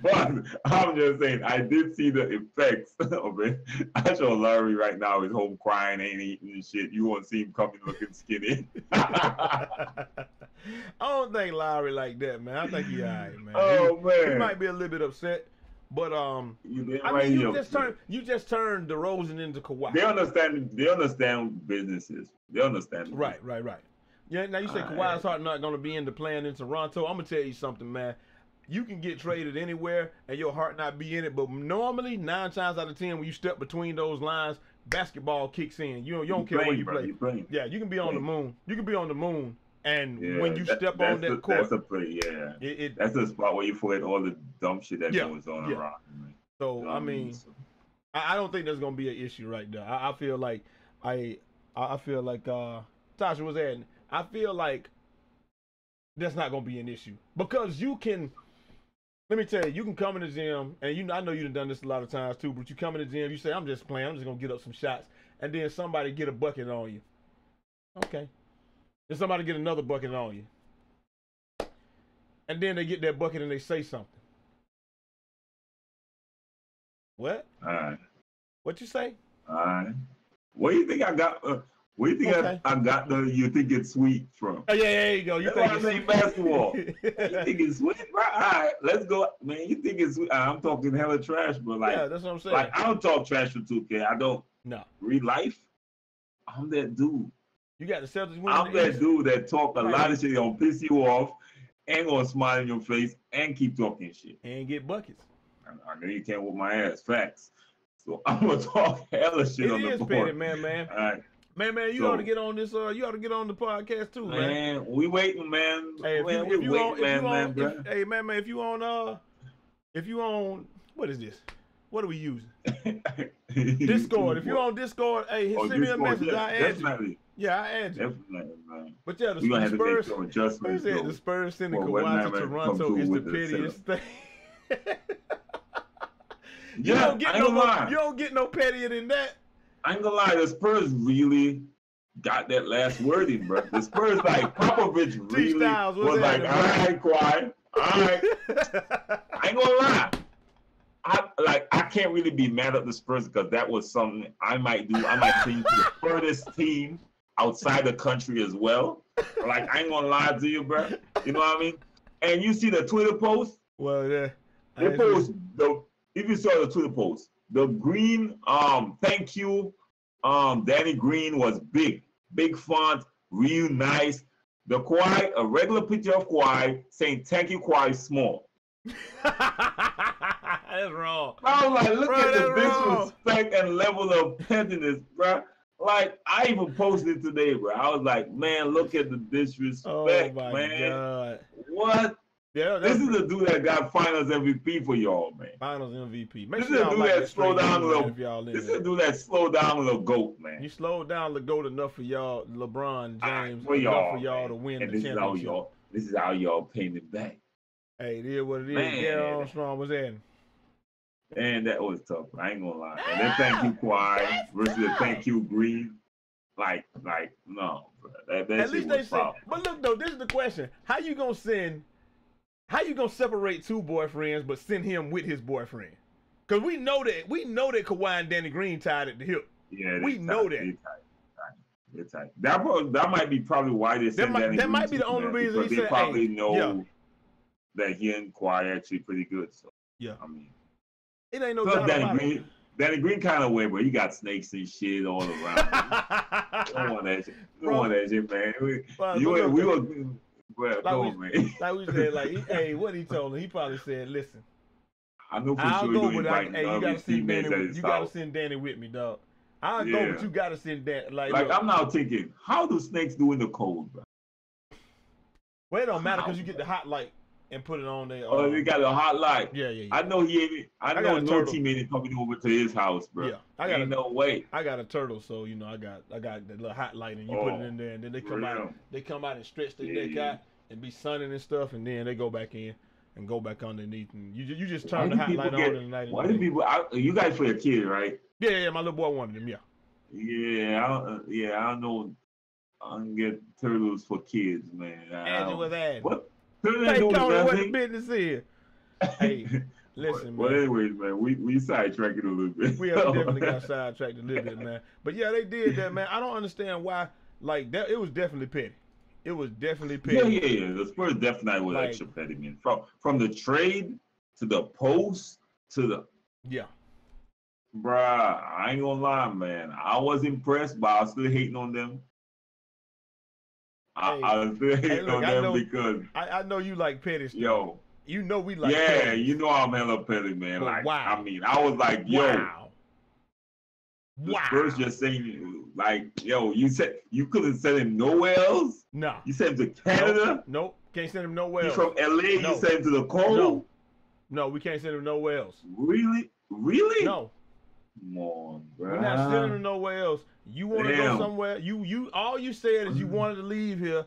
But I'm just saying I did see the effects of it. I show Larry right now is home crying, ain't eating and shit. You won't see him coming looking skinny. I don't think Lowry like that, man. I think he alright, man. Oh man, he might be a little bit upset, but you just turned DeRozan into Kawhi. They understand businesses. They understand. Right. Yeah. Now you say Kawhi's heart not going to be into playing in Toronto. I'm gonna tell you something, man. You can get traded anywhere and your heart not be in it, but normally 9 times out of 10 when you step between those lines, basketball kicks in. You don't care where you play. Yeah, you can be on the moon. You can be on the moon, and when you step on that court, that's a play. Yeah, that's the spot where you forget all the dumb shit that goes on around. Man. So you know I mean, I don't think there's gonna be an issue right there. I feel like Tasha was adding. I feel like that's not gonna be an issue because you can. Let me tell you, you can come in the gym, and I know you've done this a lot of times too, but you come in the gym, you say, I'm just playing, I'm just going to get up some shots, and then somebody get a bucket on you. Okay. Then somebody get another bucket on you. And then they get that bucket and they say something. What? All right. What you say? All right. What do you think I got? Where do you think I got the you think it's sweet from? Oh, yeah, there you go. You think it's basketball. You think it's sweet, bro? All right, let's go. Man, you think it's sweet? I'm talking hella trash, but like, yeah, that's what I'm saying. Like, I don't talk trash for 2K. I don't read life. I'm that dude. You got the Celtics winning. I'm that dude that talk a lot of shit, gonna piss you off, and gonna smile in your face, and keep talking shit. And get buckets. I know you can't whoop my ass. Facts. So I'm gonna talk hella shit on the board. Petty, man. All right. Man, you ought to get on this. You ought to get on the podcast too, man. Man, we waiting, man. Hey, if you on, what is this? What are we using? Discord. If you on Discord, hey, send me a message. I add you. Yeah, I add you. Definitely, man. But yeah, the Spurs. The Spurs sending Kawhi to Toronto is the pettiest thing. You don't get no pettier than that. I ain't gonna lie, the Spurs really got that last word in, bro. The Spurs, like, Popovich really was like, all right, Kawhi, all right. I ain't gonna lie. I can't really be mad at the Spurs because that was something I might do. I might change to the furthest team outside the country as well. Like, I ain't gonna lie to you, bro. You know what I mean? And you see the Twitter post? Well, yeah. They post, if you saw the Twitter post, the green, thank you, Danny Green was big font, real nice. The Kawhi, a regular picture of Kawhi saying thank you, Kawhi, small. That's wrong. I was like, look at the disrespect and level of pettiness, bro. Like, I even posted today, bro. I was like, man, look at the disrespect, man. God. What? Yeah, this is the dude that got Finals MVP for y'all, man. Finals MVP. This is the dude that slowed down a little. This is the dude that slowed down a little GOAT, man. You slowed down the GOAT enough for y'all, LeBron James, enough for y'all to win the championship. This is how y'all paying it back. Hey, it is what it is. Gary Armstrong was in. Man, that was tough. I ain't gonna lie. And then thank you, Kawhi, versus the thank you, Green. Like, no, bro. That at shit least was foul. But look, though, this is the question. How you gonna separate 2 boyfriends but send him with his boyfriend? Because we know that Kawhi and Danny Green tied at the hip. Yeah, we know that. They're tight. That might be probably why they sent Danny Green. That might be the only reason he said. They probably know that he and Kawhi are actually pretty good. So yeah, I mean, it ain't no doubt about it. Danny Green kind of way, but he got snakes and shit all around. Don't want that shit. Don't want that shit, man. We were. Well, like we said, hey, what he told him, he probably said, listen, I know for sure you gotta send Danny. You gotta send Danny with me, dog. I'll go, but you gotta send Danny. Like I'm now thinking, how do snakes do in the cold, bro? Well, it don't matter because you get the hot light and put it on there. Oh, they got a hot light. Yeah. I know I know no team ain't coming over to his house, bro. Yeah, ain't no way. I got a turtle, so I got the little hot light, and you put it in there, and then they come out. They come out and stretch their neck out and be sunning and stuff, and then they go back in and go back underneath, and you just turn the hot light on in the night. Why do people? You guys play a kid, right? Yeah, my little boy wanted him. Yeah. Yeah, I don't know. I don't get turtles for kids, man. Andrew was adding. What? Turtles Hey, do Tony, what the nothing. business is? Hey, listen, man. Anyways, man, we sidetracked it a little bit. We definitely got sidetracked a little bit, man. But yeah, they did that, man. I don't understand why. Like that, it was definitely petty. It was definitely petty. Yeah. The Spurs definitely was extra petty, man. From the trade to the post to the bruh, I ain't gonna lie, man. I was impressed, but I was still hating on them. I was still hating on them because I know you like petty stuff. Yo. You know we like petty. You know I'm hella petty, man. But like wow. I mean, I was like, yo. Wow. The Spurs just saying, like, yo, you said you couldn't send him nowhere else? No. You sent him to Canada? Nope. Can't send him nowhere else. He's from LA, no. You sent him to the Congo? No, we can't send him nowhere else. Really? No. Come on, bro. We're not sending him nowhere else. You want to go somewhere? You all you said is you wanted to leave here,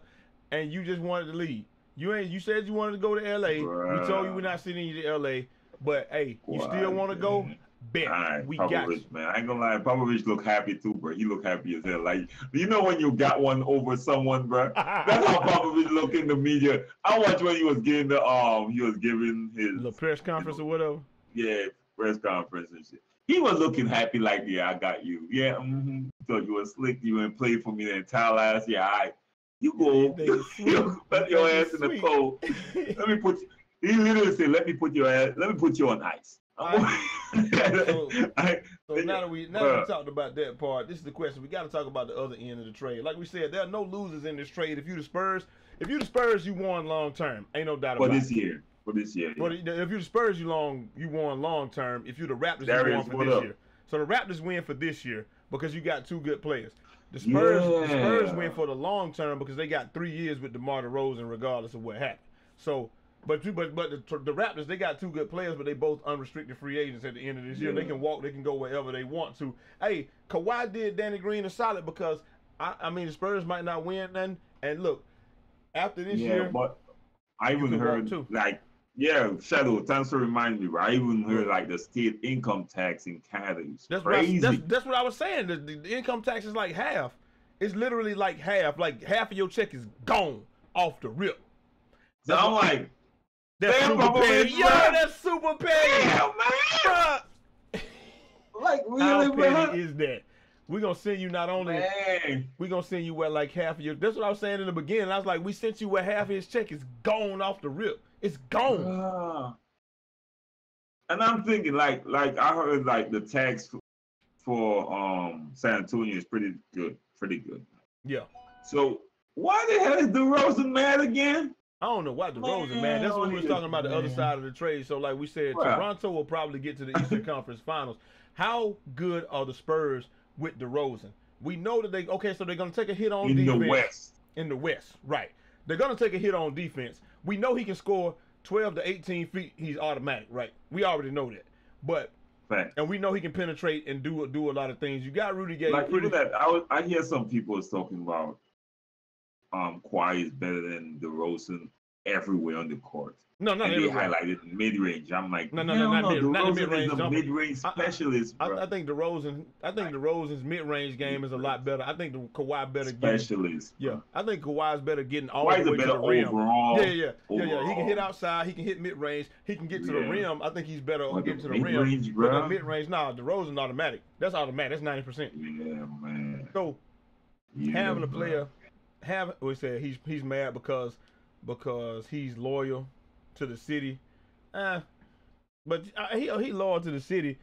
and you just wanted to leave. You said you wanted to go to LA. Bruh. We told you we're not sending you to LA, but hey, you still want to go? Bet. Right, we Papa got Rich, you. Man. I ain't gonna lie, Papa Rich look happy too, bro. He look happy as hell. Like, you know when you got one over someone, bro? That's how Papa Rich look in the media. I watched when he was giving his the press conference or whatever. Yeah, press conference and shit. He was looking happy, like, yeah, I got you. Yeah, thought you were slick. You went play for me the entire last year. You go. You put your ass in the cold. Let me put you. He literally said, "Let me put you on ice." So now that we talked about that part, this is the question. We got to talk about the other end of the trade. Like we said, there are no losers in this trade. If you the Spurs, you won long term. Ain't no doubt about it. For this year. But if you the Spurs, you won long term. If you the Raptors, you won for this year. So the Raptors win for this year because you got two good players. The Spurs win for the long term because they got 3 years with DeMar DeRozan, regardless of what happened. So. But the Raptors, they got two good players, but they both unrestricted free agents at the end of this year. They can walk, they can go wherever they want to. Hey, Kawhi did Danny Green a solid because I mean the Spurs might not win nothing. And look, after this year, but I even heard Shadow. Thanks for reminding me. Bro. I even heard like the state income tax in Canada is crazy. That's what I was saying. The income tax is like half. It's literally like half. Like half of your check is gone off the rip. So I'm like. That's super petty. Yo, that's super petty. Damn, man. Like, really, how petty is that? We're going to send you not only, we're going to send you where like half of your, that's what I was saying in the beginning. I was like, we sent you where half of his check is gone off the rip. It's gone. And I'm thinking, like I heard like the tax for San Antonio is pretty good. Yeah. So why the hell is DeRozan mad again? I don't know why DeRozan, man. That's what we was talking about the other side of the trade. So, like we said, Toronto will probably get to the Eastern Conference Finals. How good are the Spurs with DeRozan? We know that they're going to take a hit on defense. In the West, right. They're going to take a hit on defense. We know he can score 12 to 18 feet. He's automatic, right? We already know that. But, and we know he can penetrate and do a lot of things. You got Rudy Gay. Like, even that, I hear some people talking about Kawhi is better than DeRozan everywhere on the court. No, not everywhere. They highlighted mid-range. I'm like, not mid-range. Is a mid-range specialist, bro. I think DeRozan's mid-range game is a lot better. I think the Kawhi better specialist. I think Kawhi's better getting all the way to the rim. Overall. Yeah. He can hit outside. He can hit mid-range. He can get to the rim. I think he's better getting to the rim. But the mid-range, DeRozan automatic. That's automatic. That's 90%. Yeah, man. So having a player. We said he's mad because he's loyal to the city, but he loyal to the city.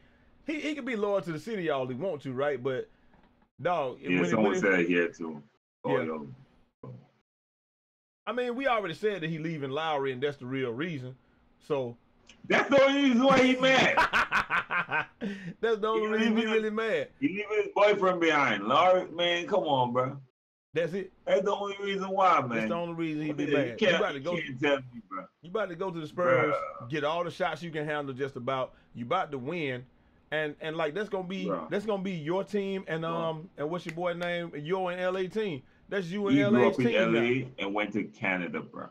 He can be loyal to the city all he want to, right? But dog, someone said here too. Loyal. Yeah. I mean, we already said that he leaving Lowry, and that's the real reason. So that's the only reason why he's mad. That's the only reason he's really mad. He leaving his boyfriend behind. Lowry, man, come on, bro. That's it. That's the only reason why, man. That's the only reason he be mad. You about to go to the Spurs, get all the shots you can handle just about. You about to win. And like that's gonna be your team and what's your boy name? Your and LA team. That's you and LA team. He grew up in LA and went to Canada, bro.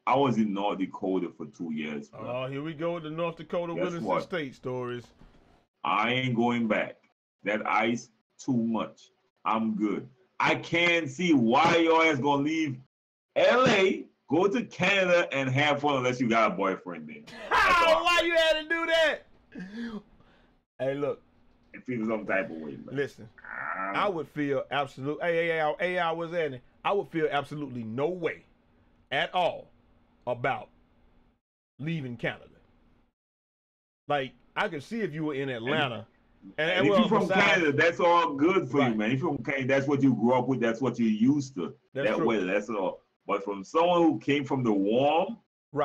I was in North Dakota for 2 years, bro. Oh, here we go with the North Dakota Wilson State stories. I ain't going back. That ice too much. I'm good. I can't see why your ass gonna leave LA, go to Canada, and have fun unless you got a boyfriend there. Why you had to do that? Hey, look. It feels some type of way, man. Listen, I would feel absolute. I was at it. I would feel absolutely no way at all about leaving Canada. Like, I could see if you were in Atlanta. And if you're from Canada, that's all good for you, man. If you're from Canada, that's what you grew up with. That's what you're used to. That's that true. way, that's all. But from someone who came from the warm,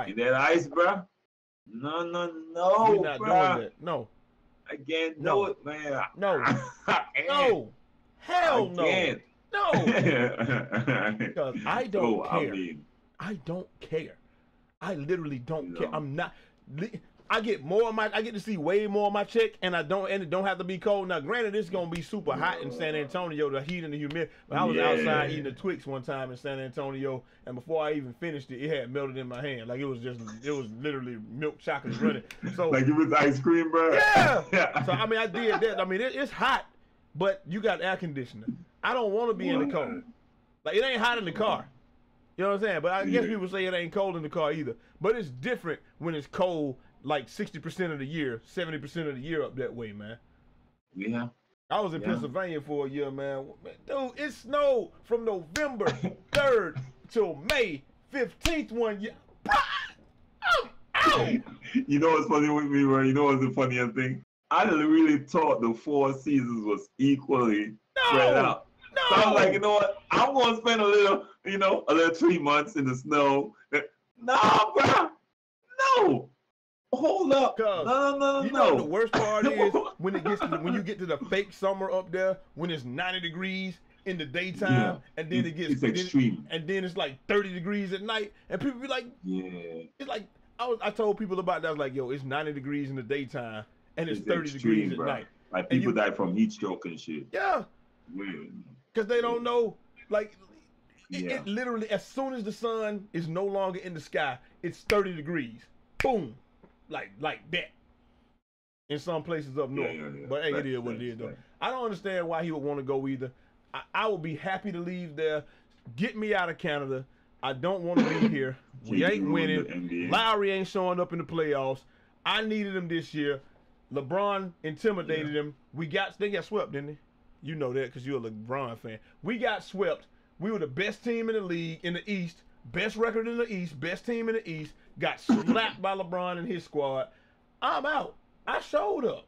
in that ice, bro, no, You're not bro. doing that. No. I can't do it, man. No. No. Hell no. Can't. No. Because I don't care. I don't care. I literally don't care. I'm not. I get more of I get to see way more of my check, and it don't have to be cold. Now, granted, it's gonna be super hot in San Antonio, the heat and the humidity. But I was outside eating a Twix one time in San Antonio, and before I even finished it, it had melted in my hand. Like it was literally milk chocolate running. So like it was ice cream, bro. Yeah. So I mean, I did that. I mean, it's hot, but you got air conditioning. I don't want to be in the cold. Like it ain't hot in the car. You know what I'm saying? But I guess people say it ain't cold in the car either. But it's different when it's cold. Like 60% of the year, 70% of the year up that way, man. Yeah. I was in Pennsylvania for a year, man. Dude, it snowed from November 3rd till May 15th one year. I'm out. You know what's funny with me, bro? You know what's the funniest thing? I really thought the 4 seasons was equally spread out. No. So I was like, you know what? I'm going to spend a little 3 months in the snow. Nah, bro. No. Hold up! No. You know what the worst part is when you get to the fake summer up there when it's 90 degrees in the daytime and then it's extreme and then it's like 30 degrees at night and people be like, it's like I told people about that. I was like, yo, it's 90 degrees in the daytime and it's 30 extreme, degrees bro. at night. Like people die from heat stroke and shit. Yeah. Because they don't know, like it literally as soon as the sun is no longer in the sky, it's 30 degrees. Boom. Like that in some places up north. But hey, it is what it is, though. I don't understand why he would want to go either. I would be happy to leave there. Get me out of Canada. I don't want to be here. We ain't winning. Lowry ain't showing up in the playoffs. I needed him this year. LeBron intimidated him. They got swept, didn't they? You know that because you're a LeBron fan. We got swept. We were the best team in the league in the East. Best record in the East. Best team in the East. Got slapped by LeBron and his squad. I'm out. I showed up.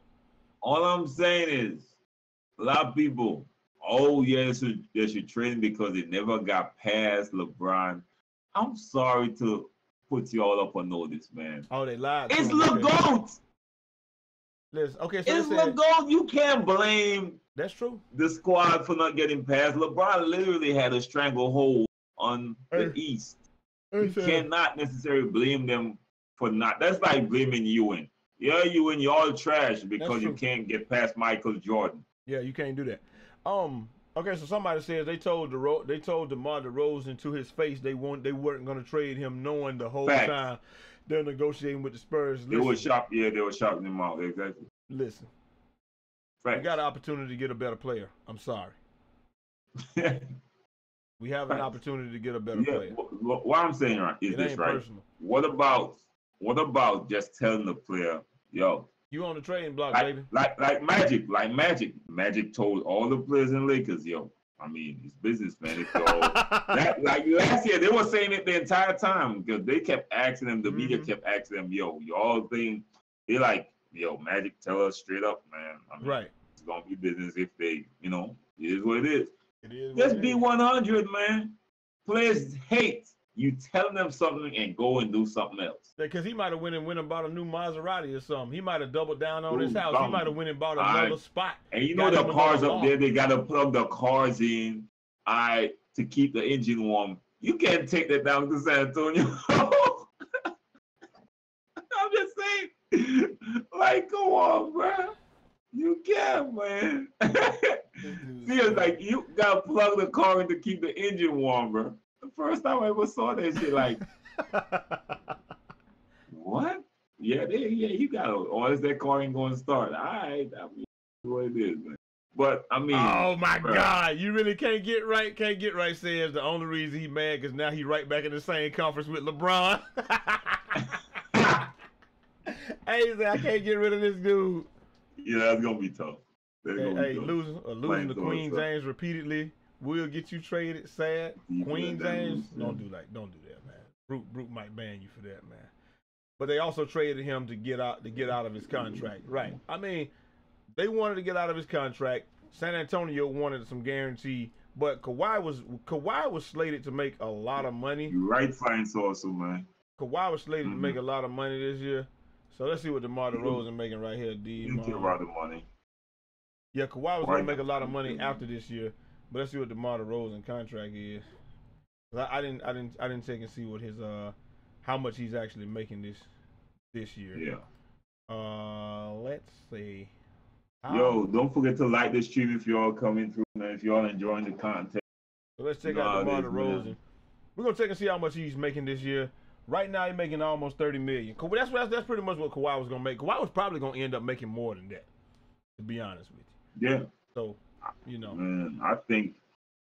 All I'm saying is, a lot of people, they should trade him because they never got past LeBron. I'm sorry to put you all up on notice, man. Oh, they lied. It's LeGoat. Listen, okay, so it's LeGoat. You can't blame that's true. The squad for not getting past. LeBron literally had a stranglehold on the East. You cannot necessarily blame them for not. That's like blaming Ewing. Yeah, Ewing, you're all trash because you can't get past Michael Jordan. Yeah, you can't do that. Okay, so somebody says they told DeMar DeRozan to his face they weren't going to trade him, knowing the whole time they're negotiating with the Spurs. They were shopping him out. Exactly. Listen, we got an opportunity to get a better player. I'm sorry. We have an opportunity to get a better player. What I'm saying is this, right? Personal. What about just telling the player, yo, you on the trading block, like, baby? Like Magic. Magic told all the players in Lakers, yo, I mean, it's business, man. If like last year, they were saying it the entire time because they kept asking them, the media kept asking them, yo, y'all think, they like, yo, Magic, tell us straight up, man. I mean, it's going to be business if they, it is what it is. Just be 100, man. Players hate you telling them something and go and do something else. Because he might have went and bought a new Maserati or something. He might have doubled down on his house. He might have went and bought another spot. And you know the cars up there, they got to plug the cars in to keep the engine warm. You can't take that down to San Antonio. I'm just saying. Like, come on, bro. You can't, man. See, it's like you gotta plug the car in to keep the engine warm, bro. The first time I ever saw that shit, like, what? Yeah, you got to. Or is that car ain't going to start? All right, I mean, what it is, man. But I mean, oh my God, you really can't get right. Says the only reason he mad because now he right back in the same conference with LeBron. Hey, he said, I can't get rid of this dude. Yeah, that's gonna be tough. Losing to Queen James repeatedly will get you traded. Sad. Queen James, don't do that, man. Brute might ban you for that, man. But they also traded him to get out of his contract. Right. I mean, they wanted to get out of his contract. San Antonio wanted some guarantee, but Kawhi was slated to make a lot of money. You're right, fine also, man. Kawhi was slated to make a lot of money this year. So let's see what DeMar DeRozan making right here. You don't care about the money. Yeah, Kawhi was going to make a lot of money after this year, but let's see what DeMar DeRozan contract is. I didn't check and see what his how much he's actually making this year. Yeah. Let's see. Yo, don't forget to like the stream if y'all coming through, man. If y'all enjoying the content. So let's check out DeMar DeRozan. We're gonna check and see how much he's making this year. Right now, he's making almost $30 million. That's pretty much what Kawhi was gonna make. Kawhi was probably gonna end up making more than that, to be honest with you. Yeah. So, you know. Man, I think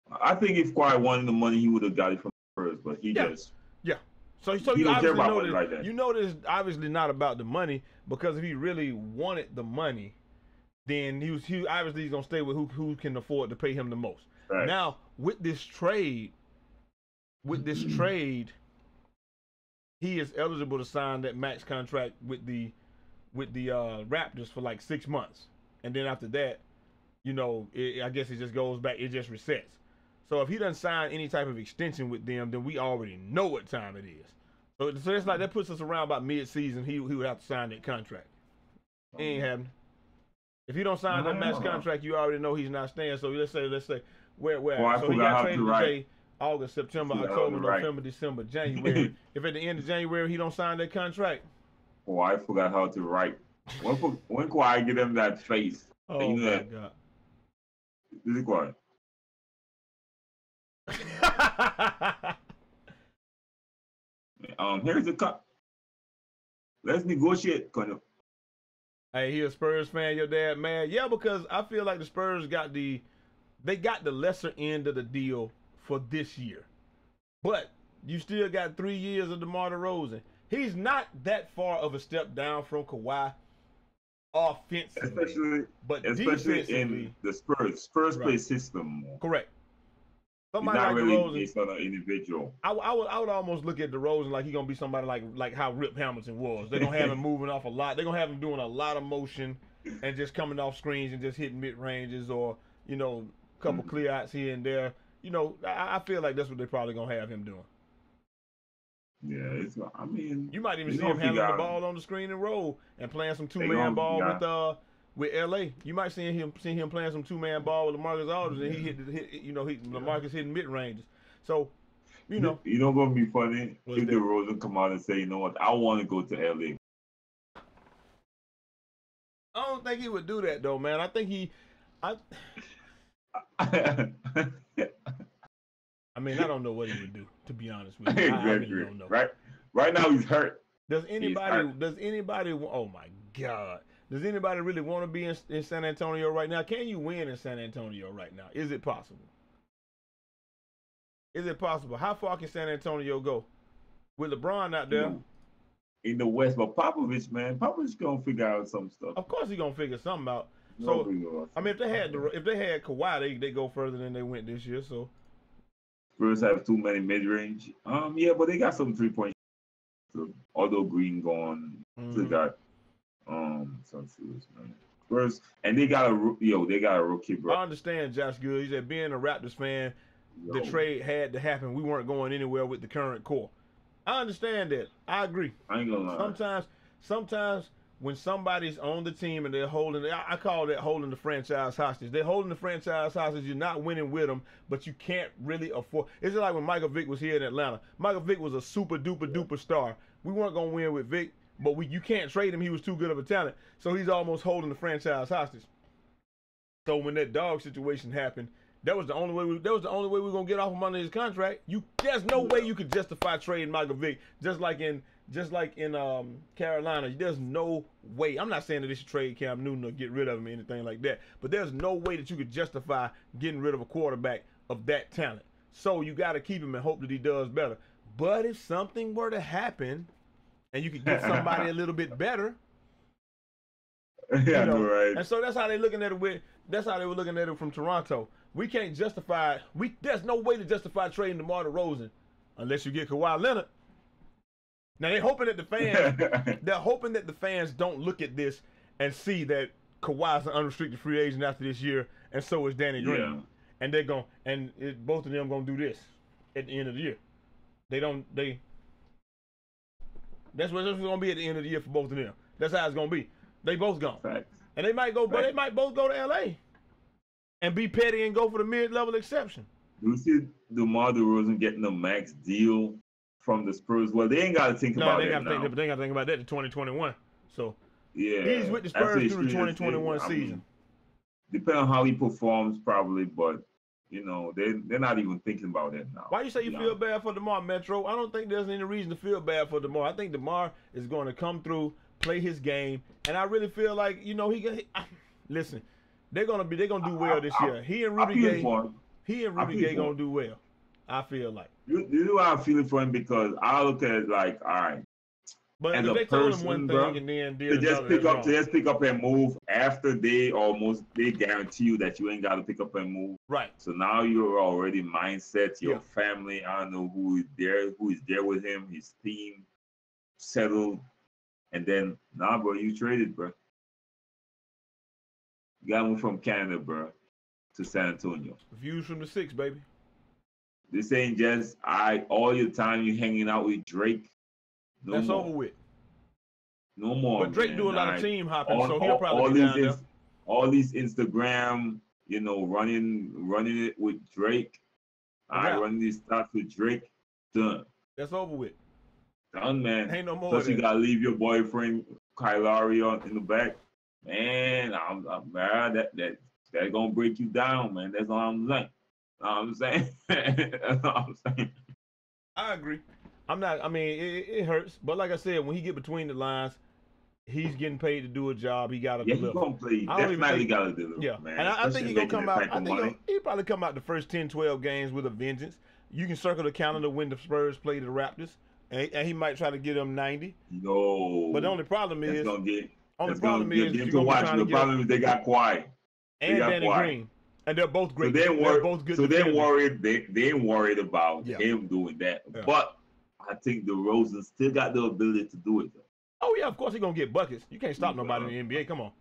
if Kawhi wanted the money, he would have got it from Spurs, but he just. Yeah. So you obviously know this. Like you know this obviously not about the money, because if he really wanted the money, then he obviously he's gonna stay with who can afford to pay him the most. Right. Now with this trade, he is eligible to sign that max contract with the Raptors for like 6 months, and then after that, you know, I guess it just goes back. It just resets. So if he doesn't sign any type of extension with them, then we already know what time it is. So it's like that puts us around about mid-season. He would have to sign that contract. It ain't happening. If he don't sign that max contract, you already know he's not staying. So let's say where so he got traded today, August, September, October, November, December, January. If at the end of January he don't sign that contract. Oh, I forgot how to write. When Kawhi get him that face. Oh you know my that, God. This is Kawhi. Here's the cut. Let's negotiate, kind of. Hey, he a Spurs fan, your dad mad? Yeah, because I feel like the Spurs got the lesser end of the deal for this year. But you still got 3 years of DeMar DeRozan. He's not that far of a step down from Kawhi offensively, especially in the Spurs play system more. Correct. Somebody not like really DeRozan, based on an individual. I would almost look at DeRozan like he's gonna be somebody like how Rip Hamilton was. They're gonna have him moving off a lot. They're gonna have him doing a lot of motion and just coming off screens and just hitting mid ranges, or you know, a couple clear outs here and there. You know, I feel like that's what they're probably gonna have him doing. Yeah, I mean, you might even see him handling the ball on the screen and roll and playing some two-man ball with LA. You might see him playing some two-man ball with LaMarcus Aldridge, and LaMarcus hitting mid ranges. So, you know gonna be funny if DeRozan come out and say, you know what, I want to go to LA. I don't think he would do that though, man. I think I mean, I don't know what he would do, to be honest with you. I really don't know. Right now he's hurt. Does anybody? Oh my God! Does anybody really want to be in San Antonio right now? Can you win in San Antonio right now? Is it possible? Is it possible? How far can San Antonio go with LeBron out there? In the West, but Popovich gonna figure out some stuff. Of course, he's gonna figure something out. So, I mean, if they had Kawhi, they go further than they went this year. So. Spurs have too many mid-range. Yeah, but they got some 3-point. Although Green gone, they got some shooters, man. Spurs, and they got a rookie, bro. I understand, Josh Good. He said, being a Raptors fan, the trade had to happen. We weren't going anywhere with the current core. I understand that. I agree. I ain't gonna lie. Sometimes when somebody's on the team and they're holding, I call that holding the franchise hostage. They're holding the franchise hostage. You're not winning with them, but you can't really afford. It's just like when Michael Vick was here in Atlanta. Michael Vick was a super duper star. We weren't gonna win with Vick, but you can't trade him. He was too good of a talent. So he's almost holding the franchise hostage. So when that dog situation happened, That was the only way. That was the only way we were gonna get off him under his contract. There's no way you could justify trading Michael Vick just like in Carolina. There's no way. I'm not saying that they should trade Cam Newton or get rid of him or anything like that. But there's no way that you could justify getting rid of a quarterback of that talent. So you got to keep him and hope that he does better. But if something were to happen, and you could get somebody a little bit better. Yeah, right. And so that's how they're looking at it. That's how they were looking at it from Toronto. We can't justify. There's no way to justify trading DeMar DeRozan unless you get Kawhi Leonard. Now they're hoping that the fans. They're hoping that the fans don't look at this and see that Kawhi's an unrestricted free agent after this year, and so is Danny Green. Yeah. And they're going. And both of them gonna do this at the end of the year. That's what it's gonna be at the end of the year for both of them. That's how it's gonna be. They both gone. Facts. And they might go, but they might both go to LA and be petty and go for the mid-level exception. You see DeMar DeRozan getting the max deal from the Spurs. Well, they ain't got to think about it now. They got to think about that in 2021. So yeah, he's with the Spurs through the 2021 season. Depending on how he performs, probably, but they're not even thinking about that now. Why you say you feel bad for DeMar, Metro? I don't think there's any reason to feel bad for DeMar. I think DeMar is going to come through, play his game, and I really feel like listen. They're gonna do well this year. He and Rudy Gay gonna do well. I feel like. You know how I'm feeling for him because I look at it like, all right. But if they told him one thing and then did to just pick up and move after they guarantee you that you ain't got to pick up and move. Right. So now you're already mindset, your family. I don't know who is there with him, his team, settled, and then bro, you traded, bro. You got one from Canada, bro, to San Antonio. Views from the 6, baby. This ain't just all your time you hanging out with Drake. That's over with. No more. But Drake do a lot of team hopping, so he'll probably be down there. All these Instagram, running it with Drake. Running these stats with Drake. Done. That's over with. Done, man. Ain't no more. Plus you gotta leave your boyfriend Kyle Lowry in the back. Man, I'm mad that gonna break you down, man. That's all I'm saying. That's all I'm saying. I agree. It hurts, but like I said, when he get between the lines, he's getting paid to do a job. He got to deliver. He's gonna play. Definitely got to deliver. Yeah, man. And I think he's gonna come out. I think he'll probably come out the first 10, 12 games with a vengeance. You can circle the calendar when the Spurs play the Raptors, and he might try to get them 90. No. But the only problem is. The problem is they got Kawhi and Danny Green, and they're both great. So they're both good. So they're worried. They ain't worried about him doing that. Yeah. But I think DeRozan still got the ability to do it, though. Oh yeah, of course he's gonna get buckets. You can't stop nobody in the NBA. Come on,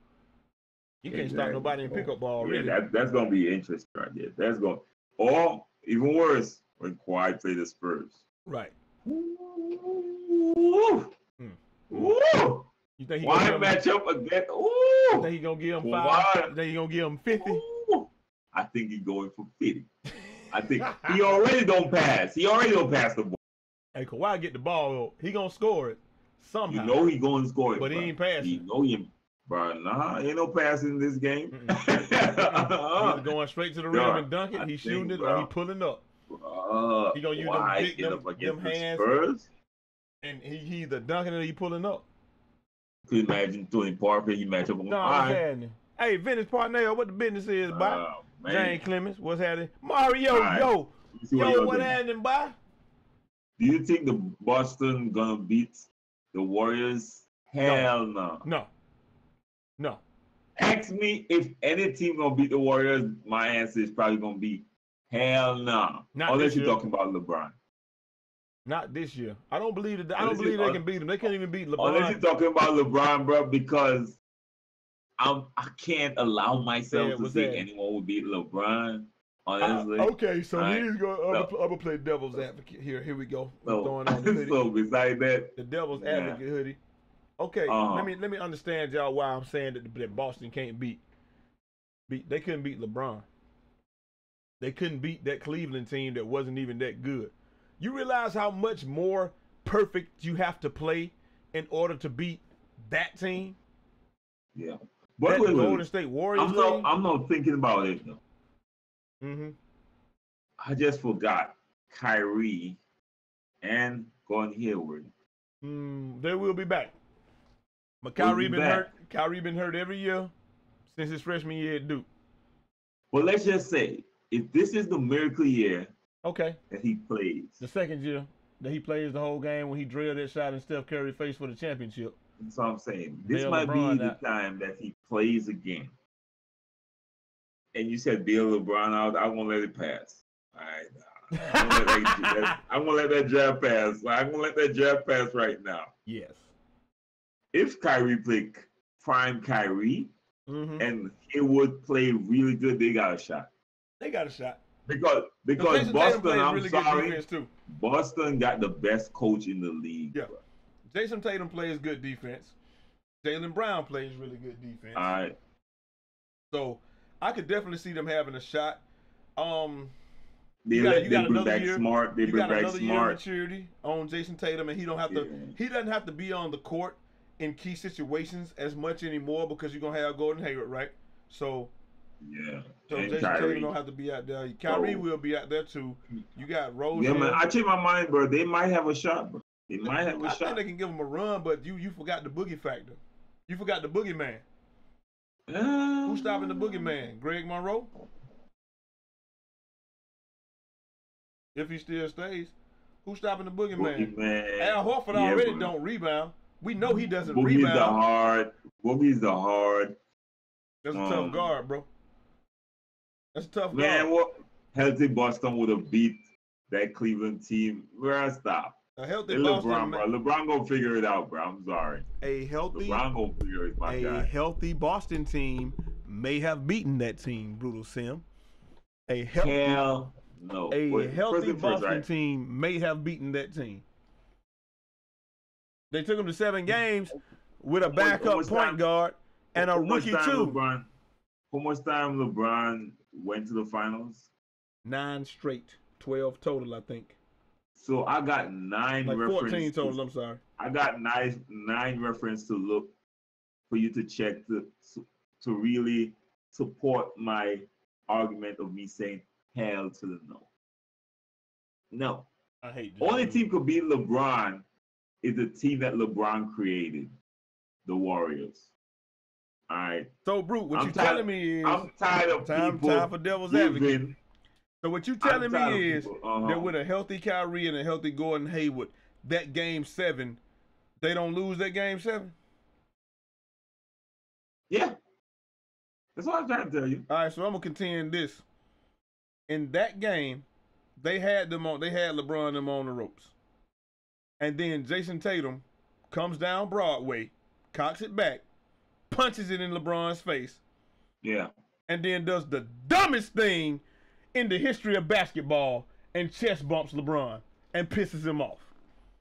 you can't stop nobody in pickup ball. Really, that's gonna be interesting right there. Or even worse when Kawhi play the Spurs. Right. Ooh. Ooh. You think he why match up again? Ooh. You think he gonna give him 5? You think he gonna give him 50? Ooh. I think he's going for 50. I think he already don't pass. He already don't pass the ball. Hey, Kawhi get the ball, he gonna score it somehow. You know he gonna score it, but he ain't passing. You know him, bro. Nah, ain't no passing in this game. He's going straight to the rim and dunk it. He's shooting it, or he pulling up. He gonna use them hands, Spurs? and he either dunking it or he pulling up. Could you imagine Tony Parker? He match up on Hey, Vintage Parnell, what the business is, boy? Jane Clemens, what's happening? Mario, yo, what happening, boy? Do you think the Boston gonna beat the Warriors? Hell no. No. Ask me if any team gonna beat the Warriors. My answer is probably gonna be hell no. Unless you're talking about LeBron. Not this year. I don't believe they can beat them. They can't even beat LeBron. Unless you're talking about LeBron, bro, because I can't allow myself to say anyone will beat LeBron. Honestly. Okay, so he's going. I'm gonna play devil's advocate here. Here we go. So beside that, the devil's advocate hoodie. Okay, let me understand y'all why I'm saying that Boston can't beat. They couldn't beat LeBron. They couldn't beat that Cleveland team that wasn't even that good. You realize how much more perfect you have to play in order to beat that team? Yeah. But Golden State Warriors I'm not thinking about it though. Mm-hmm. I just forgot Kyrie and Gordon Hayward. They will be back. But Will Kyrie be been back. hurt. Kyrie been hurt every year since his freshman year at Duke. But let's just say, if this is the miracle year Okay. that he plays, The second year that he plays the whole game when he drilled that shot in Steph Curry's face for the championship. that's what I'm saying. This Bail might LeBron be the out. time that he plays again. And you said bail LeBron out. I'm gonna let it pass. All right. I'm gonna let that jab pass. I'm gonna let that jab pass right now. Yes. If Kyrie played prime Kyrie and Hayward played really good, they got a shot. They got a shot. Because Jason Tatum Boston, plays I'm really good sorry, defense too. Boston got the best coach in the league. Yeah. Bro. Jason Tatum plays good defense. Jaylen Brown plays really good defense. All right. So I could definitely see them having a shot. They bring back Smart. They bring back another year of Smart. maturity on Jason Tatum, and he doesn't have to be on the court in key situations as much anymore because you're gonna have Gordon Hayward, right? So and Jason Kyrie. Tatum don't have to be out there. Kyrie will be out there too. You got Rose. Yeah, man. I changed my mind, bro. They might have a shot, bro. They might have a I shot. think they can give him a run, but you forgot the boogie factor. You forgot the boogeyman. Who's stopping the boogeyman? Greg Monroe? If he still stays, who's stopping the boogeyman? Al Horford already don't rebound. We know he doesn't rebound. Boogie's the hard. That's a tough guard, bro. That's a tough man, guard. what healthy Boston would have beat that Cleveland team. Where I stop. A healthy LeBron, Boston, bro. LeBron gonna figure it out, bro. I'm sorry. LeBron gonna figure it out. A healthy Boston team may have beaten that team, Brutal Sim. Hell no. A healthy Boston team may have beaten that team. They took them to 7 games with a backup point guard and a rookie too. How much time LeBron went to the finals? 9 straight, 12 total, I think. So I got 9 like references. 14 total. I'm sorry. I got nine reference to look for you to check to really support my argument of me saying hell to the no. No. I hate this. Only team could beat LeBron is the team that LeBron created, the Warriors. All right. So, Brute, what you're telling me is I'm tired of time for devil's advocate. So what you're telling me is that with a healthy Kyrie and a healthy Gordon Hayward, that game 7, they don't lose that game 7? Yeah. That's what I'm trying to tell you. All right, so I'm gonna contend this. In that game, they had LeBron and them on the ropes. And then Jason Tatum comes down Broadway, cocks it back, punches it in LeBron's face. Yeah. And then does the dumbest thing in the history of basketball and chest bumps LeBron and pisses him off.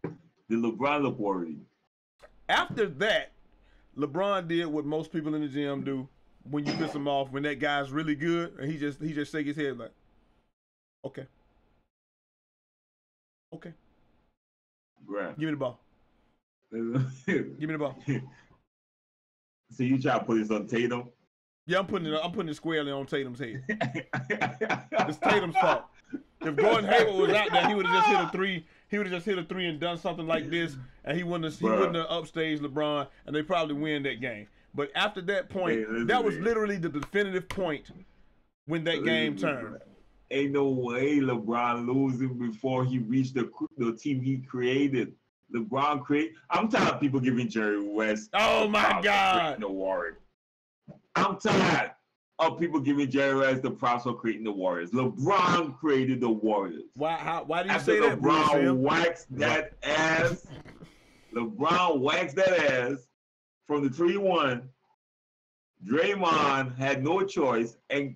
The LeBron look worried. After that, LeBron did what most people in the gym do when you piss him off, when that guy's really good, and he just shake his head like, okay. Okay. Bruh. Give me the ball. Give me the ball. So you try to put this on Tatum? Yeah, I'm putting it squarely on Tatum's head. It's Tatum's fault. If Gordon Hayward was out there, he would have just hit a 3. He would have just hit a 3 and done something like this, and he wouldn't have upstaged LeBron, and they probably win that game. But after that point, that was literally the definitive point when that game turned. Ain't no way LeBron losing before he reached the team he created. LeBron created. I'm tired of people giving Jerry West. Oh my God! The Warriors. I'm tired of people giving Jerry West the props for creating the Warriors. LeBron created the Warriors. Why do you After say that, LeBron waxed that ass. LeBron waxed that ass from the 3-1. Draymond had no choice, and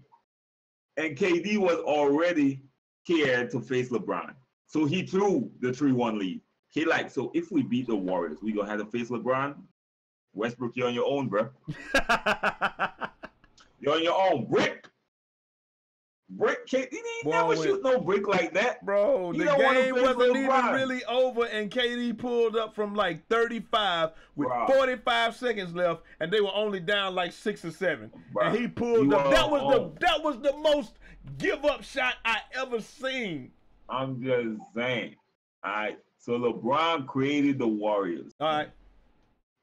KD was already scared to face LeBron. So he threw the 3-1 lead. He so if we beat the Warriors, we gonna have to face LeBron? Westbrook, you're on your own, bro. You're on your own. Brick, KD never shoot no brick like that. Bro, the game wasn't even really over, and KD pulled up from like 35 with 45 seconds left, and they were only down like 6 or 7. And he pulled up. That was the most give up shot I ever seen. I'm just saying. All right. So LeBron created the Warriors. All right.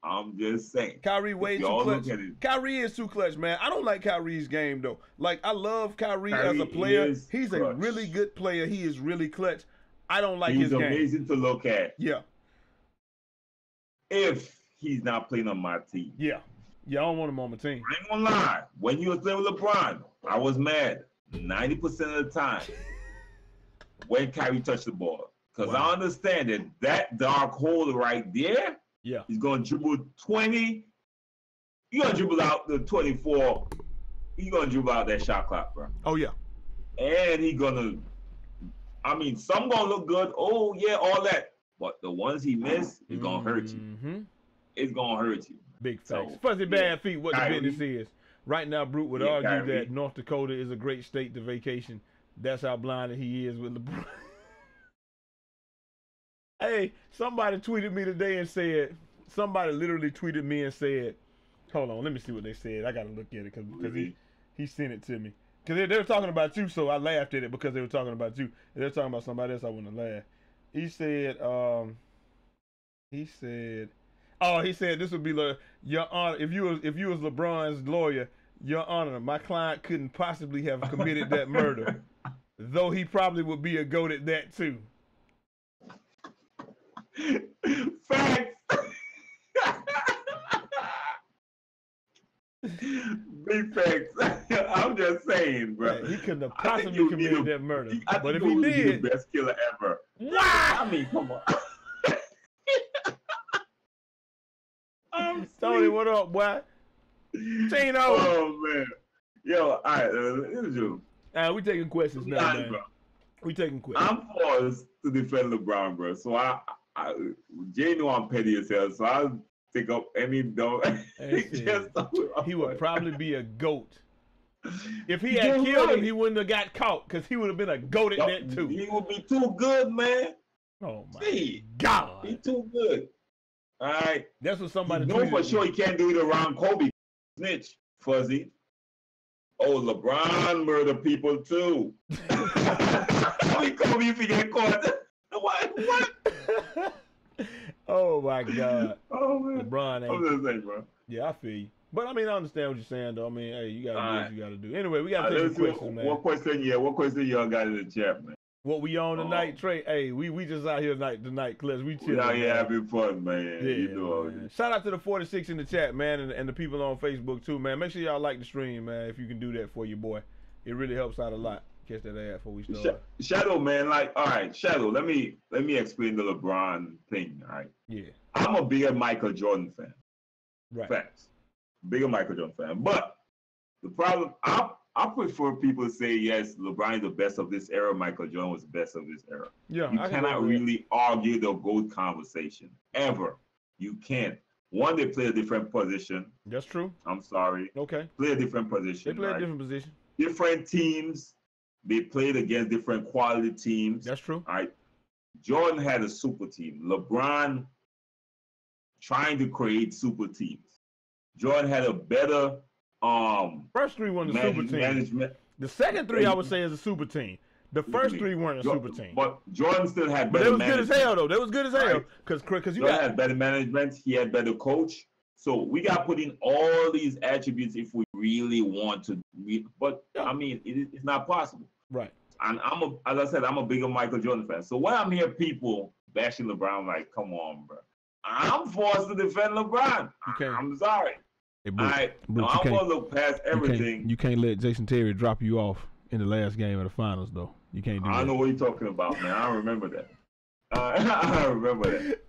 I'm just saying. Kyrie way too clutch. Kyrie is too clutch, man. I don't like Kyrie's game though. Like I love Kyrie as a player. He's clutch. A really good player. He is really clutch. I don't like his game. He's amazing to look at. Yeah. If he's not playing on my team. Yeah. Yeah, I don't want him on my team. I ain't gonna lie. When he was playing with LeBron, I was mad 90% of the time when Kyrie touched the ball. Because I understand that dark hole right there, he's going to dribble 20. You're going to dribble out the 24. He's going to dribble out that shot clock, bro. Oh, yeah. And he's going to, I mean, some going to look good. Oh, yeah, all that. But the ones he missed, it's going to hurt you. It's going to hurt you. Big facts. So, Fuzzy bad feet, what Kyrie, the business is. Right now, Brute would argue Kyrie. That North Dakota is a great state to vacation. That's how blinded he is with LeBron. Hey, somebody tweeted me today and said, somebody literally tweeted me and said, hold on, let me see what they said. I got to look at it because he sent it to me. Because they were talking about you, so I laughed at it because they were talking about you. If they were talking about somebody else, I wouldn't have laughed. He said, this would be like, Your Honor, if you was LeBron's lawyer, Your Honor, my client couldn't possibly have committed that murder, though he probably would be a goat at that too. Facts. Big facts. I'm just saying, bro. Yeah, he couldn't have possibly committed that murder. But if he did, be the best killer ever. Wow! I mean, come on. Tony, what up, boy? Tino. Oh man. Yo, all right, let's do. We taking questions now, man. Bro. We taking questions. I'm forced to defend LeBron, bro. So Jay know I'm petty as hell, so I'll take up any don't. He would probably be a goat. If he had killed him, he wouldn't have got caught because he would have been a goat at that too. He would be too good, man. Oh my God. He too good. All right. That's what somebody knows for sure he can't do it around Kobe. Snitch, Fuzzy. Oh, LeBron murder people too. Kobe if he get caught. What? Oh my God. Oh man. LeBron ain't. I'm just saying, bro. Yeah, I feel you. But I mean, I understand what you're saying, though. I mean, hey, you gotta do what you gotta do. Anyway, we gotta take some questions, man. What question y'all got in the chat, man? What we on tonight, Trey? Hey, we just out here tonight, Clips. We chilling. Out here having fun, man. Yeah, you know man. Shout out to the 46 in the chat, man, and the people on Facebook too, man. Make sure y'all like the stream, man, if you can do that for your boy. It really helps out a lot. Catch that ad before we start. Shadow, man, like, all right, Shadow. Let me explain the LeBron thing. All right. Yeah. I'm a bigger Michael Jordan fan. Right. Facts. Bigger Michael Jordan fan, but the problem, I prefer people to say, yes, LeBron is the best of this era. Michael Jordan was the best of this era. Yeah, you cannot really argue the GOAT conversation, ever. You can't. One, they play a different position. That's true. I'm sorry. Okay. Play a different position. They play a different position. Different teams. They played against different quality teams. That's true. All right. Jordan had a super team. LeBron trying to create super teams. Jordan had a better first three weren't a super team. Management. The second three, I would say, is a super team. The first three weren't a super team. But Jordan still had better management. But they was good as hell, though. They was good as hell. Because you had better management. He had better coach. So we got to put in all these attributes if we really want to. But, I mean, it's not possible. Right. And as I said, I'm a bigger Michael Jordan fan. So when I'm hear people bashing LeBron, like, come on, bro. I'm forced to defend LeBron. I'm sorry. Hey, Bruce, I'm going to look past everything. You can't let Jason Terry drop you off in the last game of the finals, though. You can't do that. I know what you're talking about, man. I remember that. I remember that.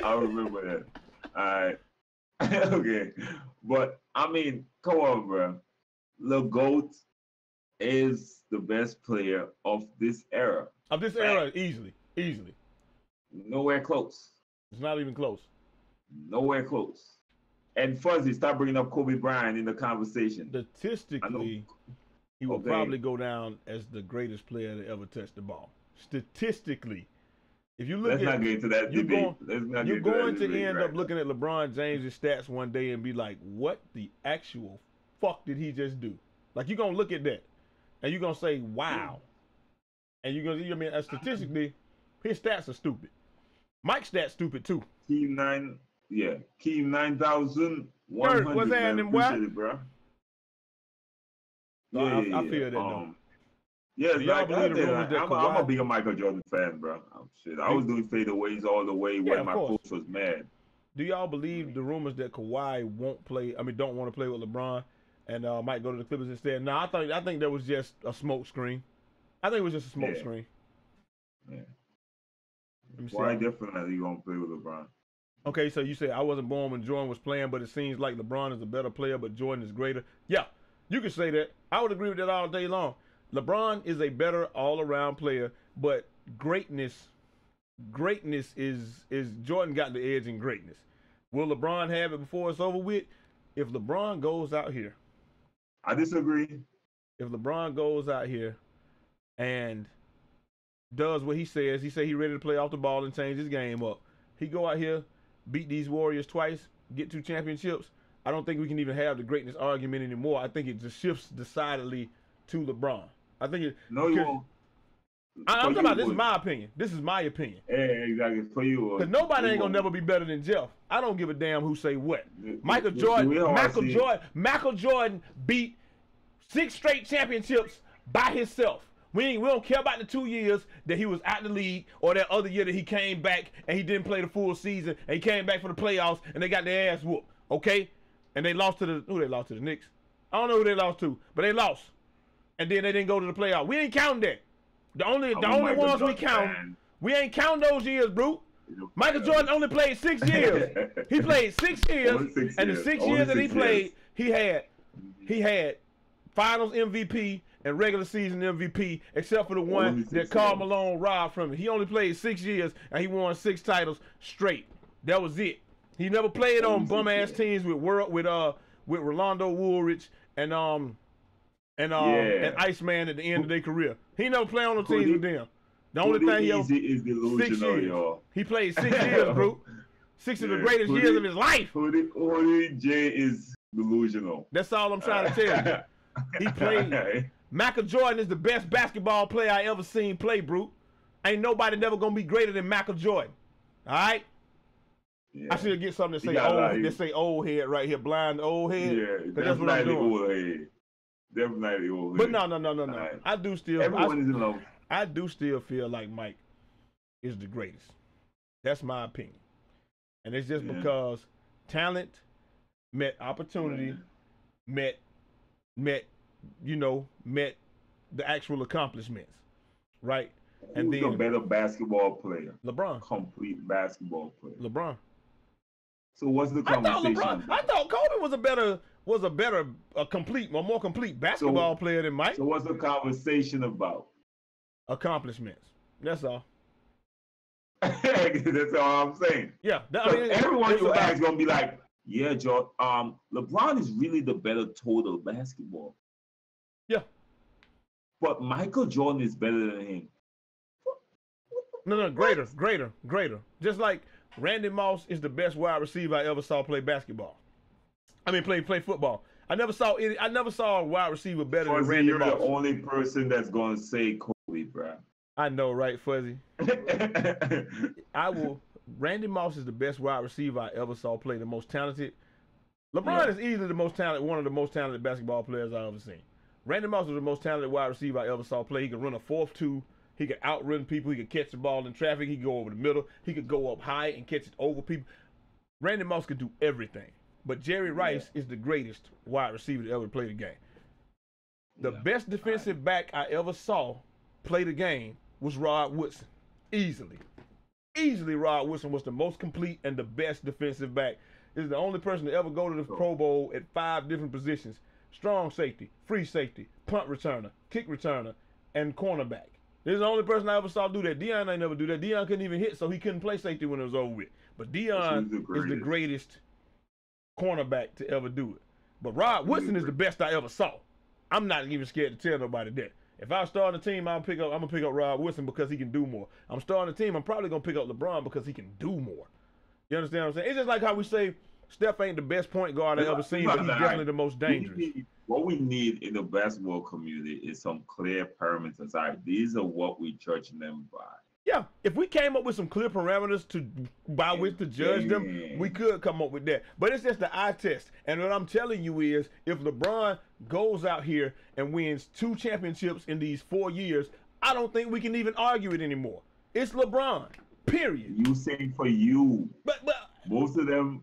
All right. Okay. But, I mean, come on, bro. The GOAT is the best player of this era. Of this era, easily. Nowhere close. It's not even close. Nowhere close. And Fuzzy, stop bringing up Kobe Bryant in the conversation. Statistically, he will probably go down as the greatest player to ever touch the ball. Statistically. If you look Let's not get into that debate. You're going to end up looking at LeBron James' stats one day and be like, what the actual fuck did he just do? Like, you're going to look at that. and you're gonna say wow, and you're gonna, I mean, statistically, his stats are stupid. Mike's stats stupid too. Keem 9,100. What's happening, boy? Appreciate it, bro. I feel that though. Yeah, like I'm a bigger Michael Jordan fan, bro. Shit, I was doing fadeaways all the way when my coach was mad. Do y'all believe the rumors that Kawhi don't want to play with LeBron, and might go to the Clippers instead? No, I think that was just a smoke screen. I think it was just a smoke screen. Yeah. Why definitely gonna play with LeBron? Okay, so you say I wasn't born when Jordan was playing, but it seems like LeBron is a better player, but Jordan is greater. Yeah, you could say that. I would agree with that all day long. LeBron is a better all-around player, but greatness is Jordan got the edge in greatness. Will LeBron have it before it's over with? If LeBron goes out here, I disagree. If LeBron goes out here and does what he says, he say he ready to play off the ball and change his game up. He go out here, beat these Warriors twice, get 2 championships. I don't think we can even have the greatness argument anymore. I think it just shifts decidedly to LeBron. I think it. No, you won't. I'm talking about, this is my opinion. This is my opinion. Yeah, exactly. For you. Because nobody ain't gonna never be better than Jeff. I don't give a damn who say what. Michael Jordan beat 6 straight championships by himself. We don't care about the 2 years that he was out the league, or that other year that he came back and he didn't play the full season and he came back for the playoffs and they got their ass whooped. Okay? And they lost to the the Knicks. I don't know who they lost to, but they lost. And then they didn't go to the playoffs. We ain't counting that. The only ones we count, we ain't count those years, bro. Michael Jordan only played 6 years. He played 6 years, and the 6 years that he played, he had Finals MVP and regular season MVP, except for the one that Karl Malone robbed from him. He only played 6 years, and he won 6 titles straight. That was it. He never played on bum ass teams with Rolando Woolridge and Iceman at the end of their career. He never played on the teams with them. The only thing he ever is delusional, 6 years. y'all. He played 6 years, bro. 6 of the greatest years of his life. Hoodie J is delusional. That's all I'm trying to tell you. He played. Michael Jordan is the best basketball player I ever seen play, bro. Ain't nobody never gonna be greater than Michael Jordan. All right. Yeah. I should get something that say old head right here, blind old head. Yeah, that's what I'm doing. Old head. Definitely old head. But no. Right. I do still. Everyone is in love. I do still feel like Mike is the greatest. That's my opinion, and it's just because talent met opportunity, met the actual accomplishments, right? Who's the better basketball player? LeBron. Complete basketball player. LeBron. So what's the conversation? I thought Kobe was a more complete basketball player than Mike. So what's the conversation about? Accomplishments. That's all. That's all I'm saying. Yeah. Everyone you ask gonna be like, yeah, George. LeBron is really the better total basketball. Yeah. But Michael Jordan is better than him. No, greater. Just like Randy Moss is the best wide receiver I ever saw play basketball. I mean, play football. I never saw a wide receiver better than Randy Moss. You're the only person that's gonna say Kobe, bro. I know, right, Fuzzy? Randy Moss is the best wide receiver I ever saw play, the most talented. LeBron is easily one of the most talented basketball players I've ever seen. Randy Moss was the most talented wide receiver I ever saw play. He could run a 4-2. He could outrun people. He could catch the ball in traffic. He could go over the middle. He could go up high and catch it over people. Randy Moss could do everything. But Jerry Rice is the greatest wide receiver to ever play the game. The best defensive back I ever saw play the game was Rod Woodson. Easily, Rod Woodson was the most complete and the best defensive back. This is the only person to ever go to the Pro Bowl at 5 different positions: strong safety, free safety, punt returner, kick returner, and cornerback. This is the only person I ever saw do that. Deion ain't never do that. Deion couldn't even hit, so he couldn't play safety when it was over with. But Deion is the greatest cornerback to ever do it. But Rod Woodson is the best I ever saw. I'm not even scared to tell nobody that. If I start a team, I'm gonna pick up Rod Woodson because he can do more. I'm starting a team, I'm probably gonna pick up LeBron because he can do more. You understand what I'm saying? It's just like how we say Steph ain't the best point guard I ever seen, but he's definitely the most dangerous. what we need in the basketball community is some clear parameters. All right, these are what we judge them by. Yeah, if we came up with some clear parameters by which to judge them, we could come up with that. But it's just the eye test. And what I'm telling you is, if LeBron goes out here and wins 2 championships in these 4 years, I don't think we can even argue it anymore. It's LeBron. Period. You saying for you, but most of them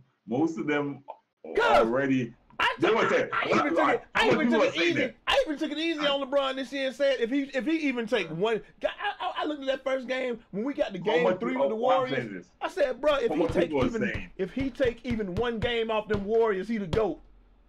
already. I even took it easy on LeBron this year and said if he even take one. I looked at that first game when we got the game 3 with the Warriors. I said, bro, if he take even one game off them Warriors, he the GOAT.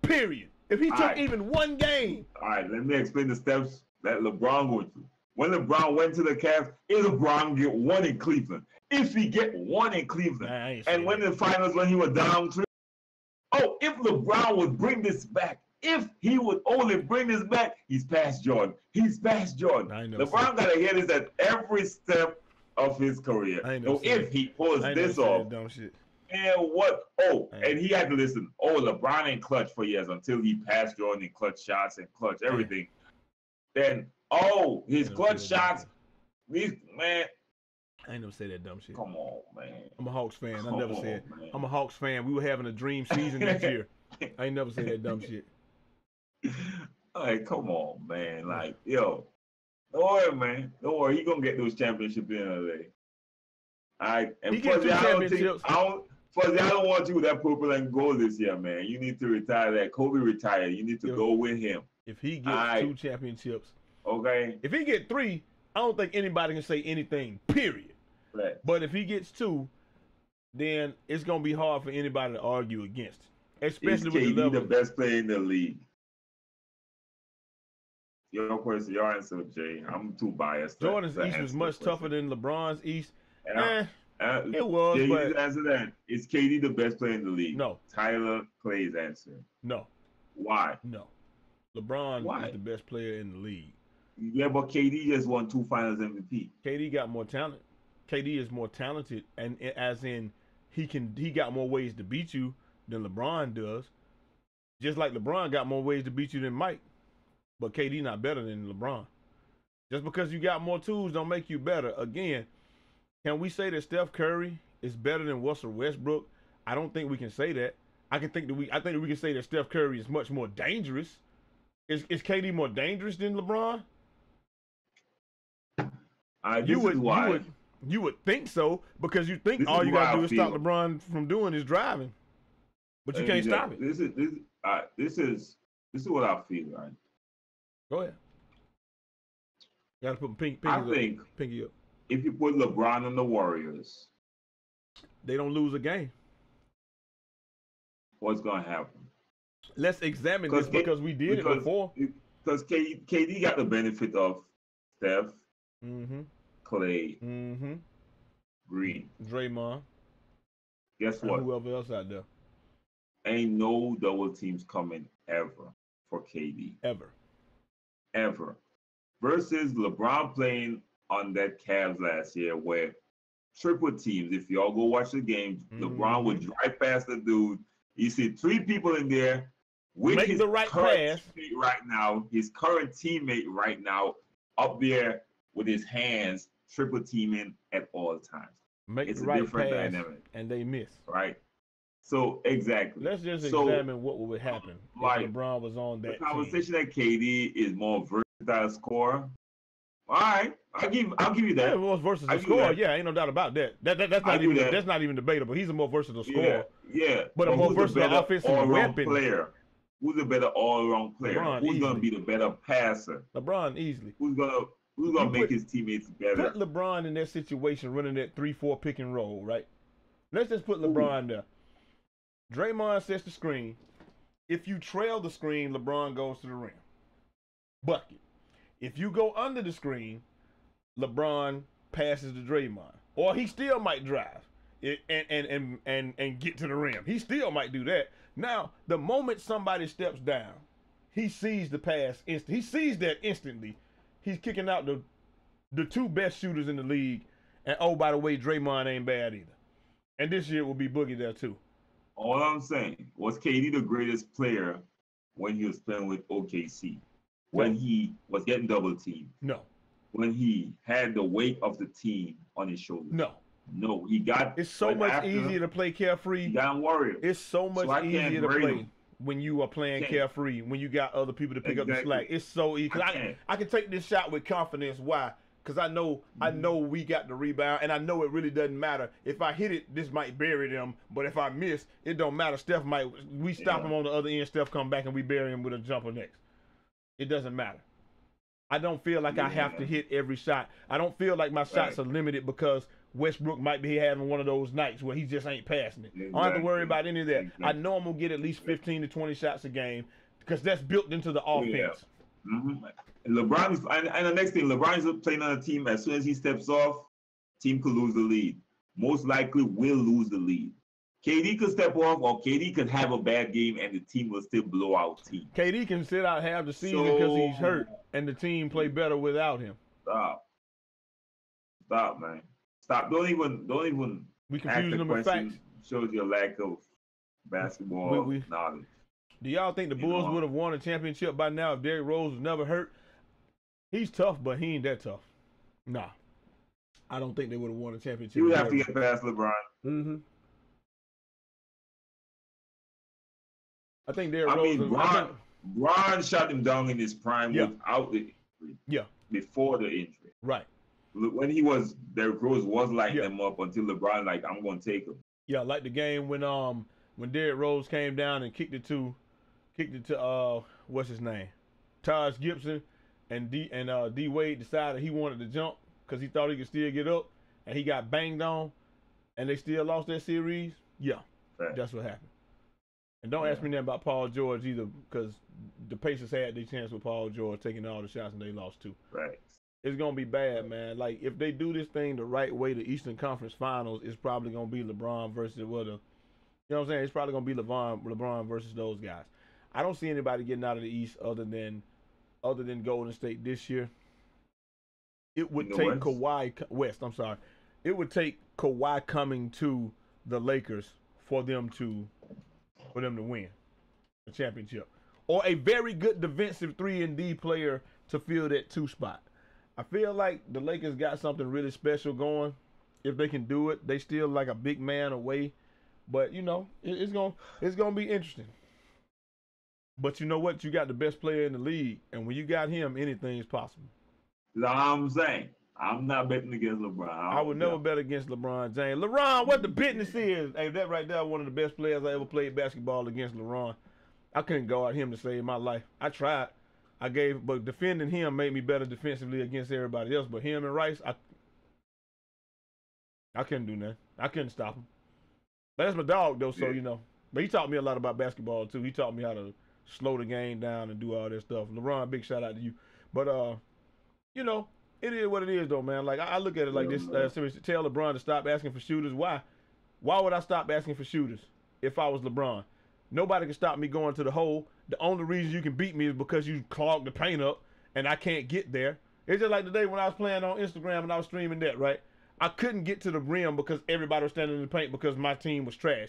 Period. If he took even one game. All right, let me explain the steps that LeBron went through. When LeBron went to the Cavs, if LeBron get 1 in Cleveland, if he get 1 in Cleveland, and when the finals when he was down 3. Oh, if LeBron would bring this back, if he would only bring this back, he's past Jordan. He's past Jordan. LeBron got to hear this at every step of his career. So if he pulls this off, and what? Oh, and he had to listen. Oh, LeBron ain't clutch for years until he passed Jordan in clutch shots and clutch everything. Then, oh, his clutch shots, man. I ain't never say that dumb shit. Come on, man. I'm a Hawks fan. I never said. I'm a Hawks fan. We were having a dream season this year. I ain't never said that dumb shit. Like, come on, man. Like, yo, don't worry, man. Don't worry. He gonna get those championships in LA. All right. And Fuzzy, I don't want you with that purple and gold this year, man. You need to retire that. Kobe retired. You need to go with him. If he gets 2 championships, okay. If he get 3, I don't think anybody can say anything. Period. Right. But if he gets 2, then it's gonna be hard for anybody to argue against it. Especially with the level. the best player in the league. Your question, your answer, Jay. I'm too biased. Jordan's East was much tougher than LeBron's East. It was. Jay's but answer that. Is KD the best player in the league? No. Tyler Clay's answer. No. Why? No. LeBron is the best player in the league. Yeah, but KD just won 2 Finals MVP. KD got more talent. KD is more talented, and as in he got more ways to beat you than LeBron does. Just like LeBron got more ways to beat you than Mike, but KD not better than LeBron. Just because you got more tools don't make you better. Again, can we say that Steph Curry is better than Russell Westbrook? I don't think we can say that. I think that we can say that Steph Curry is much more dangerous. Is KD more dangerous than LeBron? You would think so, because you think all you gotta do is stop LeBron from doing is driving, but you can't stop it. This is what I feel, right? Go ahead. You gotta put pinky up. If you put LeBron on the Warriors, they don't lose a game. What's gonna happen? Let's examine this because we did it before. Because KD got the benefit of Steph, Clay, Green, Draymond. Guess what? Whoever else out there. Ain't no double teams coming ever for KD. Ever. Versus LeBron playing on that Cavs last year where triple teams, if y'all go watch the games, LeBron would drive past the dude. You see 3 people in there with his current teammate right now, up there with his hands, triple teaming at all times. It's a different dynamic. And they miss. Right? So, exactly. Let's just examine what would happen if LeBron was on that the conversation that KD is more versatile scorer. All right. I'll give you that. Yeah, more versatile scorer. Yeah, ain't no doubt about that. That's not even debatable. He's a more versatile scorer. Yeah. But a more versatile offensive weapon. Player? Who's a better all-around player? Who's going to be the better passer? LeBron easily. Who's gonna make his teammates better? Put LeBron in that situation, running that 3-4 pick and roll, right? Let's just put LeBron there. Draymond sets the screen. If you trail the screen, LeBron goes to the rim. Bucket. If you go under the screen, LeBron passes to Draymond, or he still might drive and get to the rim. He still might do that. Now, the moment somebody steps down, he sees the pass he sees that instantly. He's kicking out the 2 best shooters in the league, and oh, by the way, Draymond ain't bad either. And this year will be Boogie there too. All I'm saying was KD the greatest player when he was playing with OKC, when he was getting double teamed, No. when he had the weight of the team on his shoulders. No, he got. It's so much easier to play carefree. He got Warriors. It's so much easier to play when you are playing carefree, when you got other people to pick up the slack. It's so easy. I can take this shot with confidence. Why? Because I know we got the rebound, and I know it really doesn't matter. If I hit it, this might bury them, but if I miss, it don't matter. We stop him on the other end, Steph come back, and we bury him with a jumper next. It doesn't matter. I don't feel like I have to hit every shot. I don't feel like my shots are limited because Westbrook might be having one of those nights where he just ain't passing it. I don't have to worry about any of that. I know I'm going to get at least 15 to 20 shots a game because that's built into the offense. LeBron is, and the next thing, LeBron is playing on a team. As soon as he steps off, team could lose the lead. Most likely will lose the lead. KD could step off, or KD could have a bad game, and the team will still blow out team. KD can sit out half the season because he's hurt, and the team play better without him. Stop, man. Stop. Don't even. We confuse them with facts. Shows your lack of basketball knowledge. Do y'all think the Bulls would have won a championship by now if Derrick Rose was never hurt? He's tough, but he ain't that tough. Nah. I don't think they would have won a championship. You would have to get past LeBron. Mm-hmm. I think Derrick Rose. Bron shot him down in his prime without the injury. Yeah. Before the injury. Right. When Derrick Rose was lighting them up until LeBron I'm going to take him. Yeah, like the game when Derrick Rose came down and kicked it to what's his name, Taj Gibson, and D Wade decided he wanted to jump because he thought he could still get up, and he got banged on, and they still lost that series. Yeah, that's what happened. And don't ask me nothing about Paul George either, because the Pacers had their chance with Paul George taking all the shots and they lost too. Right. It's gonna be bad, man. Like if they do this thing the right way, the Eastern Conference Finals is probably gonna be LeBron versus you know what I'm saying? It's probably gonna be LeBron versus those guys. I don't see anybody getting out of the East other than Golden State this year. It would take Kawhi West. I'm sorry. It would take Kawhi coming to the Lakers for them to win the championship, or a very good defensive 3-and-D player to fill that 2 spot. I feel like the Lakers got something really special going. If they can do it, they still like a big man away. But you know, it's gonna be interesting. But you know what? You got the best player in the league, and when you got him, anything is possible. That's what I'm saying. I'm not betting against LeBron. I would never bet against LeBron James. LeBron, what the business is? Hey, that right there, one of the best players I ever played basketball against. LeBron. I couldn't guard him to save my life. I tried. But defending him made me better defensively against everybody else. But him and Rice, I couldn't do nothing. I couldn't stop him. But that's my dog, though, so, you know. But he taught me a lot about basketball, too. He taught me how to slow the game down and do all that stuff. LeBron, big shout out to you. But, you know, it is what it is, though, man. Like, I look at it like this. Seriously, tell LeBron to stop asking for shooters. Why? Why would I stop asking for shooters if I was LeBron? Nobody can stop me going to the hole. The only reason you can beat me is because you clogged the paint up and I can't get there. It's just like the day when I was playing on Instagram and I was streaming that, right? I couldn't get to the rim because everybody was standing in the paint because my team was trash.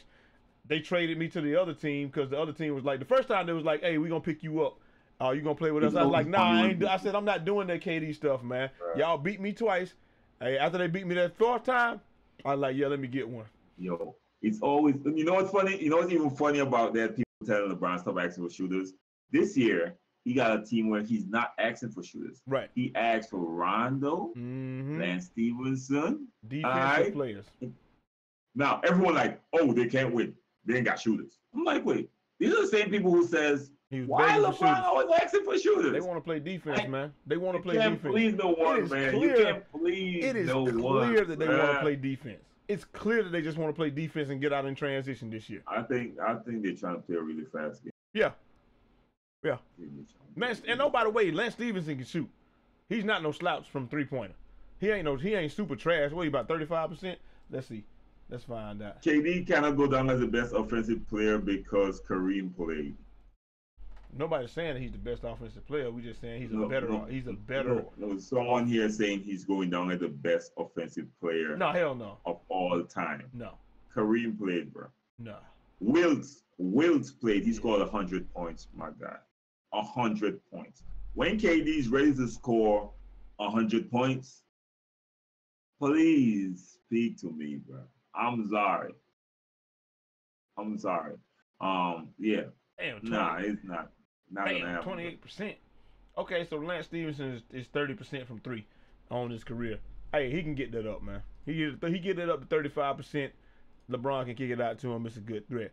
They traded me to the other team because the other team was like, the first time they was like, hey, we're going to pick you up. You going to play with us? I was like, nah, I said, I'm not doing that KD stuff, man. Right. Y'all beat me twice. Hey, after they beat me that 4th time, I was like, yeah, let me get one. Yo, it's always, you know what's funny? You know what's even funny about that? People telling LeBron stop asking for shooters. This year, he got a team where he's not asking for shooters. Right. He asked for Rondo, Lance Stevenson. Defensive players. Now, everyone like, oh, they can't win. They ain't got shooters. I'm like, wait, these are the same people who says, why LeBron always asking for shooters? They want to play defense, man. They want to play defense. You can't please no one, man. You can't please no one. It is clear that they want to play defense. It's clear that they just want to play defense and get out in transition this year. I think they're trying to play a really fast game. Yeah. Yeah. And oh, by the way, Lance Stevenson can shoot. He's not no slouch from 3-pointer. He ain't super trash. What, he about 35%? Let's see. Let's find out. KD cannot go down as the best offensive player because Kareem played. Nobody's saying that he's the best offensive player. We're just saying he's a better. No, someone here saying he's going down as the best offensive player. No, hell no. Of all time. No. Kareem played, bro. No. Wilts played. He scored 100 points. My God, 100 points. When KD's ready to score 100 points, please speak to me, bro. I'm sorry. Yeah. Damn, Nah, it's not. Not gonna happen. 28%. Okay, so Lance Stevenson is 30% from three on his career. Hey, he can get that up, man. He get that up to 35%. LeBron can kick it out to him. It's a good threat.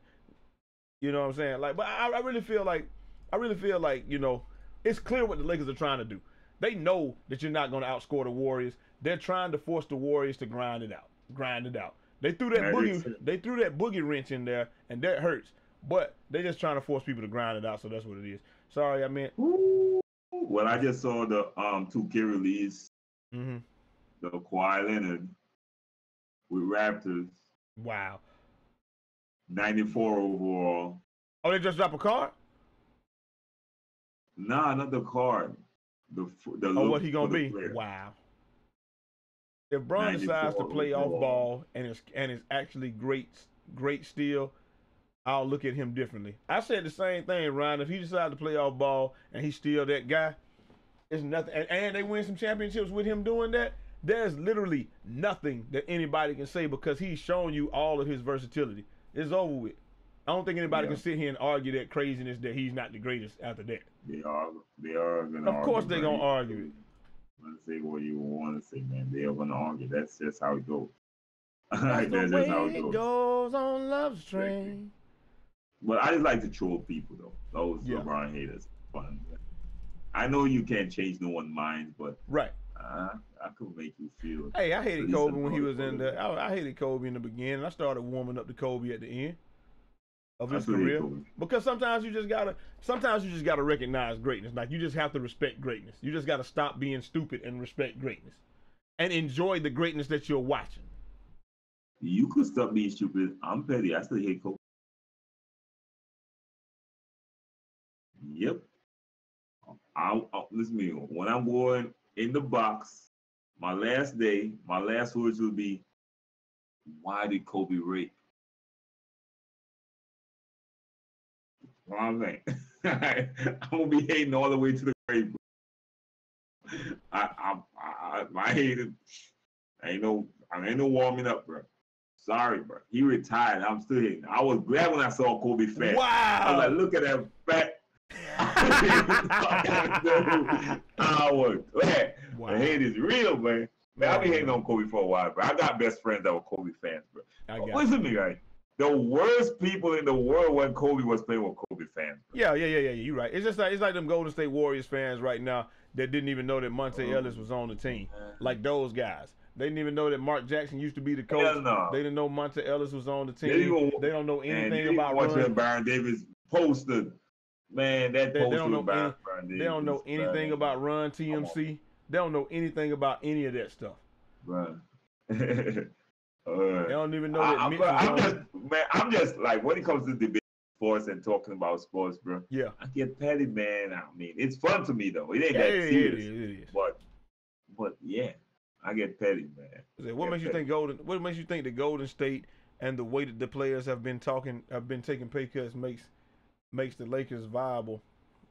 You know what I'm saying? Like, but I really feel like, you know, it's clear what the Lakers are trying to do. They know that you're not going to outscore the Warriors. They're trying to force the Warriors to grind it out. They threw that boogie wrench in there, and that hurts. But they're just trying to force people to grind it out, so that's what it is. Sorry, I meant. Well, I just saw the 2K release. Mm-hmm. The Kawhi Leonard with Raptors. Wow. 94 overall. Oh, they just dropped a card? Nah, not the card. The what he gonna be? Player. Wow. If Bron decides to play off ball and is actually great steal, I'll look at him differently. I said the same thing, Ryan. If he decides to play off ball and he's still that guy, it's nothing. And they win some championships with him doing that. There's literally nothing that anybody can say because he's shown you all of his versatility. It's over with. I don't think anybody can sit here and argue that craziness that he's not the greatest after that. They are gonna argue. Of course they're gonna argue it. I'm gonna say what you want to say, man. They're gonna argue. That's just how it goes. That's just how it goes on Love's Train. But I just like to troll people though. Those LeBron haters. Fun. I know you can't change no one's mind, but right. I could make you feel. Hey, I hated Kobe when he was in the. I hated Kobe in the beginning. I started warming up to Kobe at the end of his career because sometimes you just gotta recognize greatness. Like you just have to respect greatness. You just gotta stop being stupid and respect greatness, and enjoy the greatness that you're watching. You could stop being stupid. I'm petty. I still hate Kobe. Yep. Listen to me. When I'm going in the box, my last words will be, why did Kobe rape? You know what I'm saying? I'm gonna be hating all the way to the grave. I hate it. Ain't no warming up, bro. Sorry, bro. He retired. I'm still hating. I was glad when I saw Kobe fat. Wow. I was like, look at that fat. I was glad. Wow. The hate is real, man. I've been hating on Kobe for a while, bro. I got best friends that were Kobe fans, bro. Listen to me, right? The worst people in the world when Kobe was playing were Kobe fans. Bro. Yeah. You're right. It's like them Golden State Warriors fans right now that didn't even know that Monte Ellis was on the team. Like those guys. They didn't even know that Mark Jackson used to be the coach. No. They didn't know Monte Ellis was on the team. They don't know anything about Run. Baron Davis posted. Man, that poster about Baron Davis. They don't know anything about Run TMC. They don't know anything about any of that stuff. Right. They don't even know that. I'm just like, when it comes to debate sports and talking about sports, bro. Yeah. I get petty, man. I mean, it's fun to me though. It ain't that serious. It is. But yeah, I get petty, man. What makes you think the Golden State and the way that the players have been taking pay cuts makes the Lakers viable?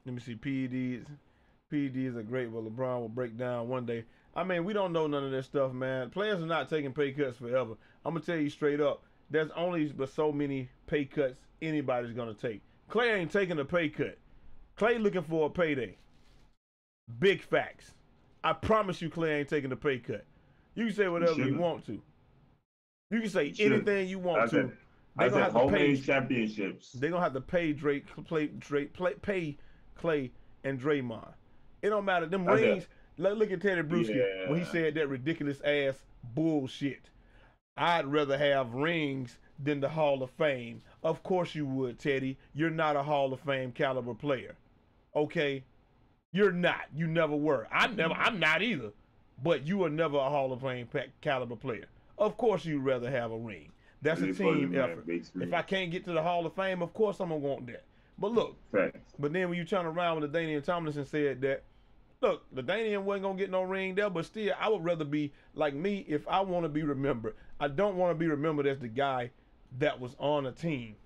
Let me see. PEDs are great, but LeBron will break down one day. I mean, we don't know none of this stuff, man. Players are not taking pay cuts forever. I'm gonna tell you straight up. There's only but so many pay cuts anybody's gonna take. Clay ain't taking a pay cut. Clay looking for a payday. Big facts. I promise you, Clay ain't taking a pay cut. You can say whatever you want to. You can say anything you want to. They're gonna have to pay championships. They're gonna have to pay pay Clay and Draymond. It don't matter. Them rings. Look at Teddy Bruschi when he said that ridiculous ass bullshit. I'd rather have rings than the Hall of Fame. Of course you would, Teddy. You're not a Hall of Fame caliber player. Okay? You're not. You never were. I'm not either. But you were never a Hall of Fame caliber player. Of course you'd rather have a ring. That's a team effort. If I can't get to the Hall of Fame, of course I'm going to want that. But look, but then when you turn around when LaDainian Tomlinson said that, look, LaDainian wasn't going to get no ring there, but still, I would rather be like me if I want to be remembered. I don't want to be remembered as the guy that was on a team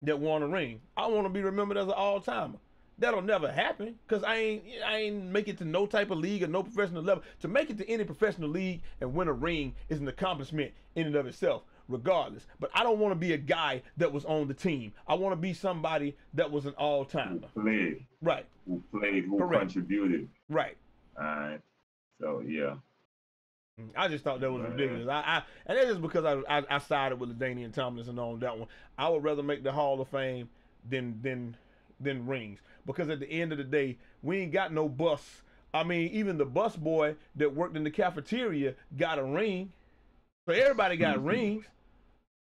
that won a ring. I want to be remembered as an all-timer. That'll never happen because I ain't make it to no type of league or no professional level. To make it to any professional league and win a ring is an accomplishment in and of itself, regardless. But I don't want to be a guy that was on the team. I want to be somebody that was an all-timer. Who played. Right. Who played, who Correct. contributed. Right. All right. So, yeah. I just thought that was ridiculous. And that's just because I sided with LaDainian Tomlinson on that one. I would rather make the Hall of Fame than rings. Because at the end of the day, we ain't got no bus. I mean, even the bus boy that worked in the cafeteria got a ring. So everybody got rings.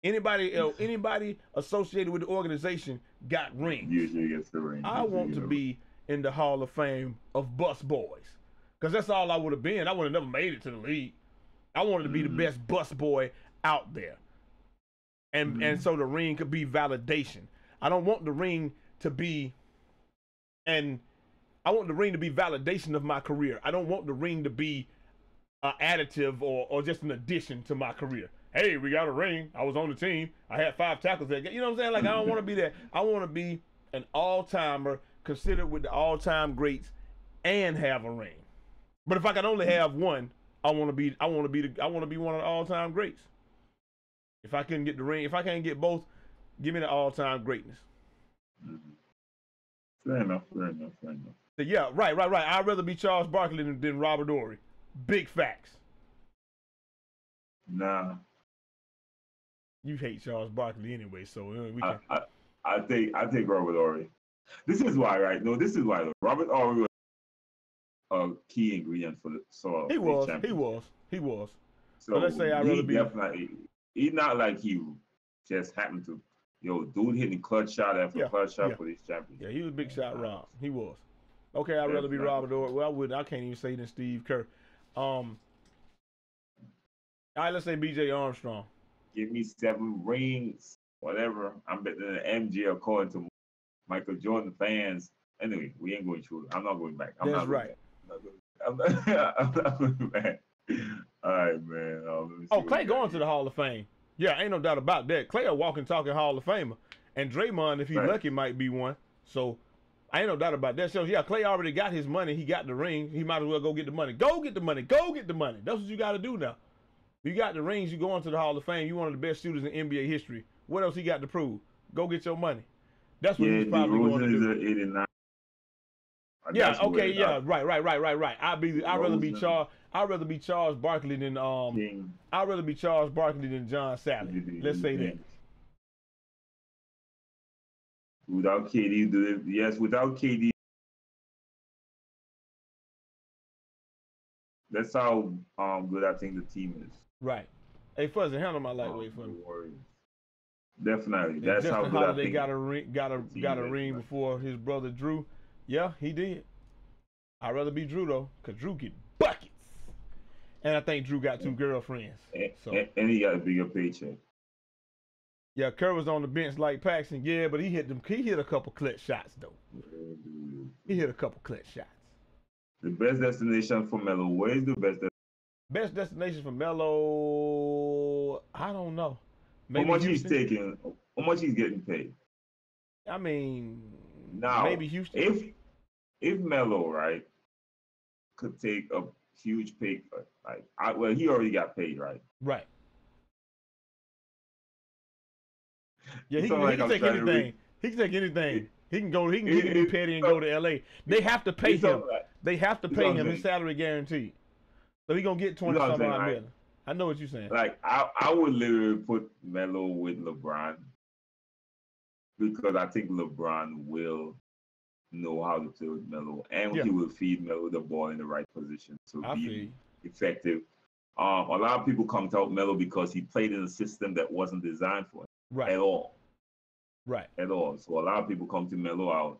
Anybody associated with the organization got rings. Usually gets the ring. I want to be in the Hall of Fame of bus boys. Because that's all I would have been. I would have never made it to the league. I wanted to be the best bus boy out there. And so the ring could be validation. I don't want the ring to be, and I want the ring to be validation of my career. I don't want the ring to be an additive or just an addition to my career. Hey, we got a ring. I was on the team. I had 5 tackles that game. You know what I'm saying? Like, I don't want to be that. I want to be an all-timer, considered with the all-time greats, and have a ring. But if I can only have one, I want to be one of the all-time greats. If I couldn't get the ring, if I can't get both, give me the all-time greatness. Fair enough. Yeah, right. I'd rather be Charles Barkley than Robert Horry. Big facts. Nah. You hate Charles Barkley anyway, so we can. I take Robert Horry. This is why, right? No, this is why. Robert Horry was a key ingredient for the He was. So let's say I'd rather be. Definitely, he's not like he just happened to. Dude hitting clutch shot after clutch shot for these champions. Yeah, he was a big shot Rob. He was. Okay, I'd rather be Robert Horry. Well, I can't even say than Steve Kerr. All right, let's say B.J. Armstrong. Give me 7 rings, whatever. I'm betting than MJ according to Michael Jordan fans. Anyway, we ain't going through it. I'm not going back. That's right. I'm not going back. All right, man. Clay going to the Hall of Fame. Yeah, ain't no doubt about that. Clay a walking, talking Hall of Famer. And Draymond, if he's lucky, might be one. So, I ain't no doubt about that. So, yeah, Clay already got his money. He got the ring. He might as well go get the money. Go get the money. Go get the money. That's what you got to do now. You got the rings. You go into the Hall of Fame. You one of the best shooters in NBA history. What else he got to prove? Go get your money. That's what he's probably going to do. 89. Yeah, okay, yeah, right. I'd rather be Charles Barkley than King. I'd rather be Charles Barkley than John Sally. Let's say that. Without KD, yes, without KD. That's how good I think the team is. Right. Hey, Fuzzy, handle my lightweight for me. Definitely. That's how good I think. Got a ring before his brother Drew. Yeah, he did. I'd rather be Drew though, cause Drew get buckets, and I think Drew got 2 girlfriends. And he got a bigger paycheck. Yeah, Kerr was on the bench like Paxson. Yeah, but he hit a couple clutch shots though. He hit a couple clutch shots. The best destination for Melo. Where is the best destination for Melo? I don't know. Maybe how much Houston? He's taking? How much he's getting paid? I mean, now maybe Houston. If Melo, right, could take a huge pay cut, he already got paid, right? Right. Yeah, he can take anything. He can take anything. He can be petty and go to LA. They have to pay him. They have to pay him. His salary guaranteed. So he gonna get 20-some odd million. I know what you're saying. Like I would literally put Melo with LeBron because I think LeBron will know how to play with Melo, and he will feed Melo the ball in the right position to be effective. A lot of people come out Melo because he played in a system that wasn't designed for him at all. Right. At all. So a lot of people come to Melo out,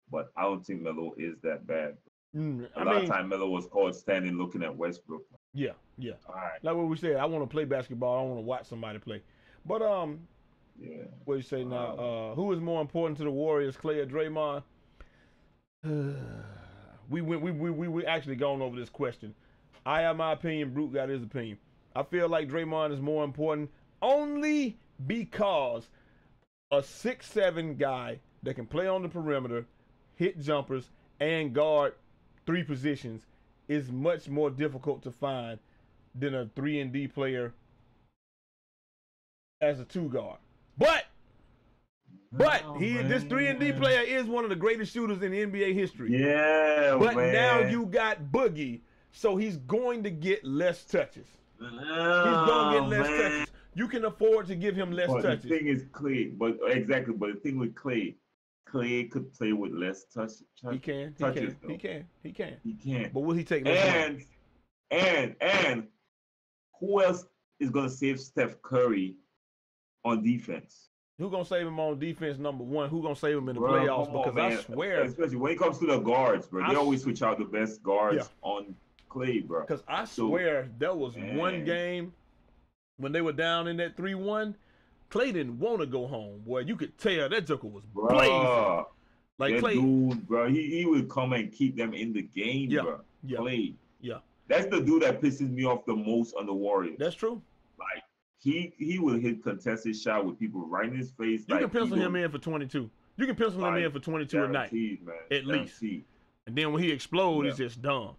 but I don't think Melo is that bad. A lot of time Melo was caught standing looking at Westbrook. Yeah. All right. Like what we said, I want to play basketball. I don't want to watch somebody play. But yeah. What do you say now? Who is more important to the Warriors, Clay or Draymond? We actually gone over this question. I have my opinion. Brute got his opinion. I feel like Draymond is more important only because a 6'7" guy that can play on the perimeter, hit jumpers, and guard 3 positions is much more difficult to find than a 3-and-D player as a 2 guard. But this 3-and-D player is one of the greatest shooters in NBA history. Yeah, but man. now you got Boogie, so he's going to get less touches. He's going to get less touches. You can afford to give him less touches. The thing is Clay, but the thing with Clay could play with less touches. He can. But will he take less and who else is gonna save Steph Curry on defense? Who gonna save him on defense? Number one, who gonna save him in the playoffs? Because I swear, especially when it comes to the guards, bro, they always switch out the best guards on Clay, bro. Because I swear there was one game when they were down in that 3-1, Clay didn't want to go home. Boy, you could tell that joker was blazing. Like that Clay, dude, bro, he would come and keep them in the game, bro. Clay. Yeah. That's the dude that pisses me off the most on the Warriors. That's true. Like he will hit contested shot with people right in his face. You can pencil him in for 22. You can pencil him in for 22 a night, man. At least. And then when he explodes, he's just done.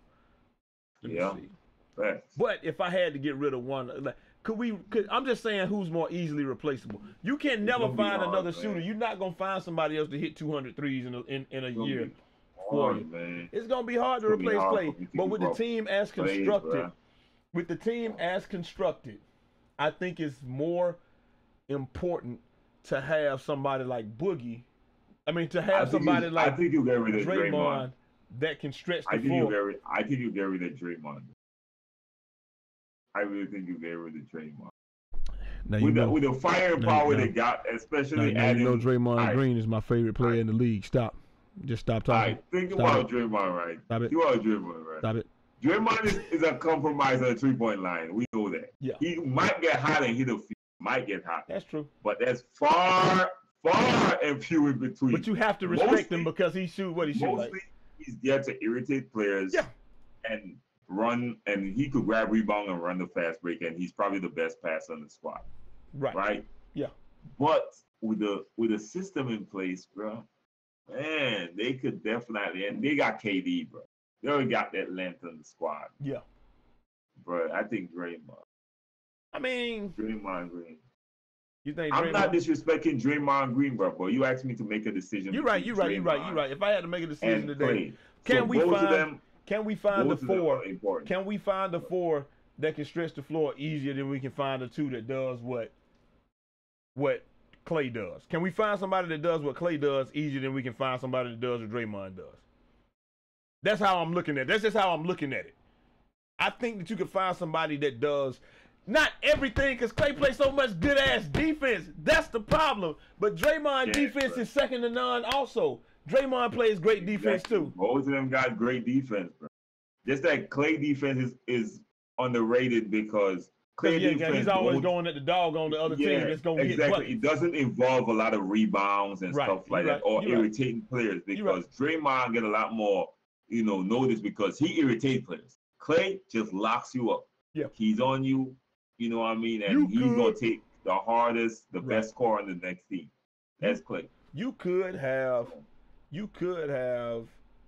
But if I had to get rid of one, like, I'm just saying who's more easily replaceable. You can never find another shooter. You're not gonna find somebody else to hit 200 threes in a year. It's gonna be hard to replace Clay. But with the team as constructed, I think it's more important to have somebody like Boogie. I mean, to have somebody like Draymond that can stretch the floor. I think you get rid of Draymond. I really think you get rid of Draymond. With the firepower they got, especially adding. Draymond Green is my favorite player in the league. Stop. Just stop talking. Think about Draymond, right? Stop it. You are Draymond, right? Stop it. Draymond is a compromise on the 3-point line. We know that. Yeah. He might get hot and hit a few. Might get hot. That's true. But that's far and few in between. But you have to respect him because he shoot what he shoot like. Mostly, he's there to irritate players. Yeah. And run, and he could grab rebound and run the fast break, and he's probably the best passer on the squad. Right? Yeah. But with the system in place, bro, man, they could definitely, and they got KD, bro. They already got that length on the squad. Yeah. Bro, I think Draymond. I mean, Draymond Green. You think I'm not disrespecting Draymond Green, bro, but you asked me to make a decision. You're right. If I had to make a decision today, can we find the four? Can we find the four that can stretch the floor easier than we can find the two that does what Clay does? Can we find somebody that does what Clay does easier than we can find somebody that does what Draymond does? That's how I'm looking at it. That's just how I'm looking at it. I think that you can find somebody that does not everything, because Clay plays so much good-ass defense. That's the problem. But Draymond defense is second to none also. Draymond plays great defense too. Both of them got great defense, bro. Just that Clay defense is underrated because Clay defense, he's always going at the dog on the other team that's going to get buckets. It doesn't involve a lot of rebounds and stuff like that, or irritating players, because Draymond get a lot more, notice because he irritates players. Clay just locks you up. Yeah. He's on you, you know what I mean? And he's going to take the hardest, the best score on the next team. That's Clay. You could add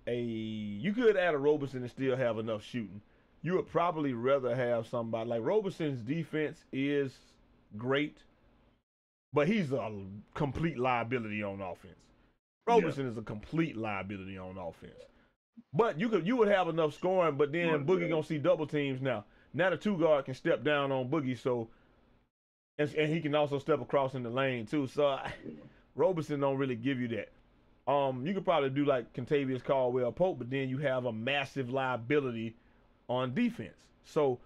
a Roberson and still have enough shooting. You would probably rather have somebody like Roberson's defense is great, but he's a complete liability on offense. Roberson is a complete liability on offense. But you would have enough scoring, but then Boogie gonna see double teams now. Now the 2 guard can step down on Boogie, so and he can also step across in the lane too. So Roberson don't really give you that. You could probably do like Kentavious Caldwell-Pope, but then you have a massive liability on defense. So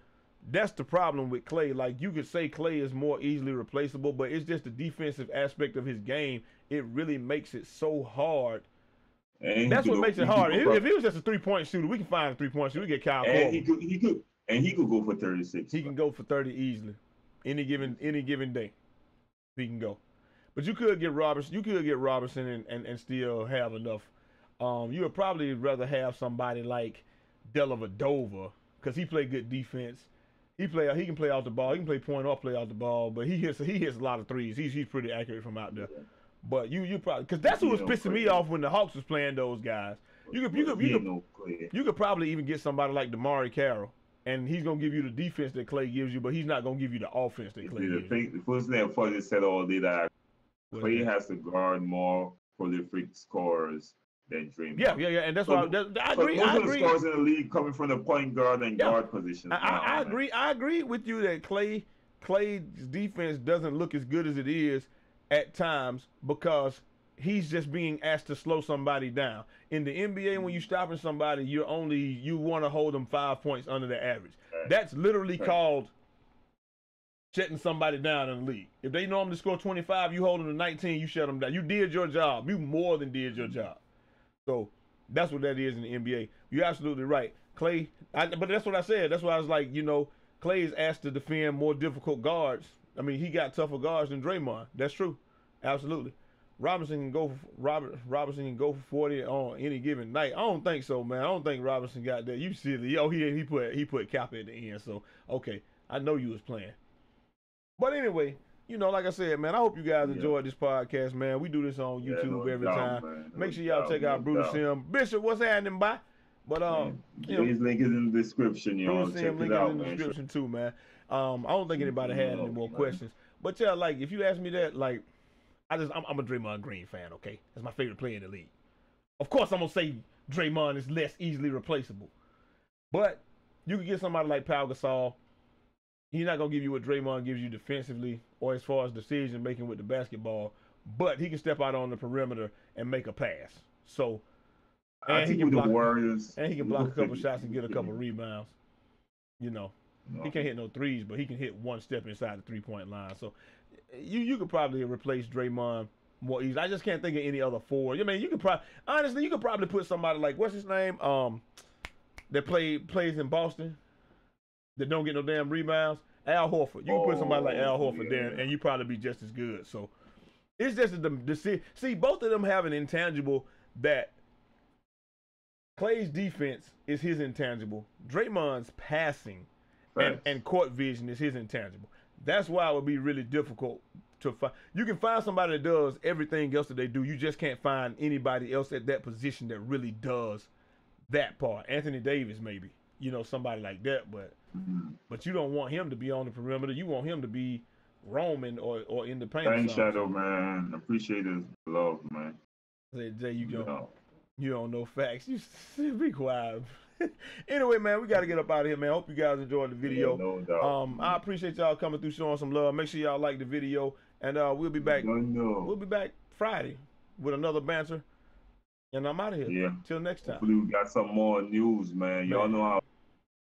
that's the problem with Clay. Like, you could say Clay is more easily replaceable, but it's just the defensive aspect of his game. It really makes it so hard. That's what makes it hard. If he was just a 3-point shooter, we can find a 3-point shooter. We get Kyle Korver. He could go for 36. He can go for 30 easily. Any given day, he can go. But you could get Robertson. You could get Robertson and still have enough. You would probably rather have somebody like Dellavedova, because he play good defense. He can play out the ball. He can play point or play out the ball. But he hits a lot of threes. He's pretty accurate from out there. But you probably, because that's what was pissing me off when the Hawks was playing those guys. You could probably even get somebody like Demar Carroll, and he's gonna give you the defense that Clay gives you, but he's not gonna give you the offense that Clay gives you. The first thing I just said all day that Clay has to guard more prolific scorers than Draymond. Yeah, and that's why I agree. Most of the scores in the league coming from the point guard and guard positions. I agree. I agree with you that Clay's defense doesn't look as good as it is at times because he's just being asked to slow somebody down. In the NBA, when you're stopping somebody, you want to hold them 5 points under the average. Right. That's literally called shutting somebody down in the league. If they normally score 25, you hold them to 19, you shut them down. You did your job. You more than did your job. So that's what that is in the NBA. You're absolutely right. Clay, but that's what I said. That's why I was like, Clay is asked to defend more difficult guards. I mean, he got tougher guards than Draymond. That's true. Absolutely. Robinson can go for 40 on any given night. I don't think so, man. I don't think Robinson got that. You see, he put Kappa at the end. So okay, I know you was playing. But anyway, like I said, man, I hope you guys enjoyed this podcast, man. We do this on YouTube every time. Man. Make sure y'all check out BRUTALSIM. Bishop, what's happening, by? But his link is in the description, y'all. Check it out, man. Description too, man. I don't think anybody had any more questions. But yeah, like if you ask me that, like I'm a Draymond Green fan, okay? That's my favorite player in the league. Of course, I'm gonna say Draymond is less easily replaceable, but you can get somebody like Pau Gasol. He's not gonna give you what Draymond gives you defensively or as far as decision making with the basketball, but he can step out on the perimeter and make a pass. So, and he can block a couple shots and get a couple rebounds. He can't hit no threes, but he can hit one step inside the 3-point line. So, you could probably replace Draymond more easily. I just can't think of any other forward. I mean, you could probably put somebody like what's his name that plays in Boston. That don't get no damn rebounds, Al Horford. You can put somebody like Al Horford there, and you probably be just as good. So it's just see, both of them have an intangible that Clay's defense is his intangible. Draymond's passing and court vision is his intangible. That's why it would be really difficult to find. You can find somebody that does everything else that they do. You just can't find anybody else at that position that really does that part. Anthony Davis, maybe. Somebody like that, but you don't want him to be on the perimeter. You want him to be roaming or in the paint. Thanks, Shadow, man. Appreciate his love, man. Jay, you don't know facts. You be quiet. Anyway, man, we got to get up out of here, man. Hope you guys enjoyed the video. Yeah, no doubt. I appreciate y'all coming through, showing some love. Make sure y'all like the video, and we'll be back. We'll be back Friday with another banter. And I'm out of here. Yeah. Till next time. Hopefully we got some more news, man. Y'all know how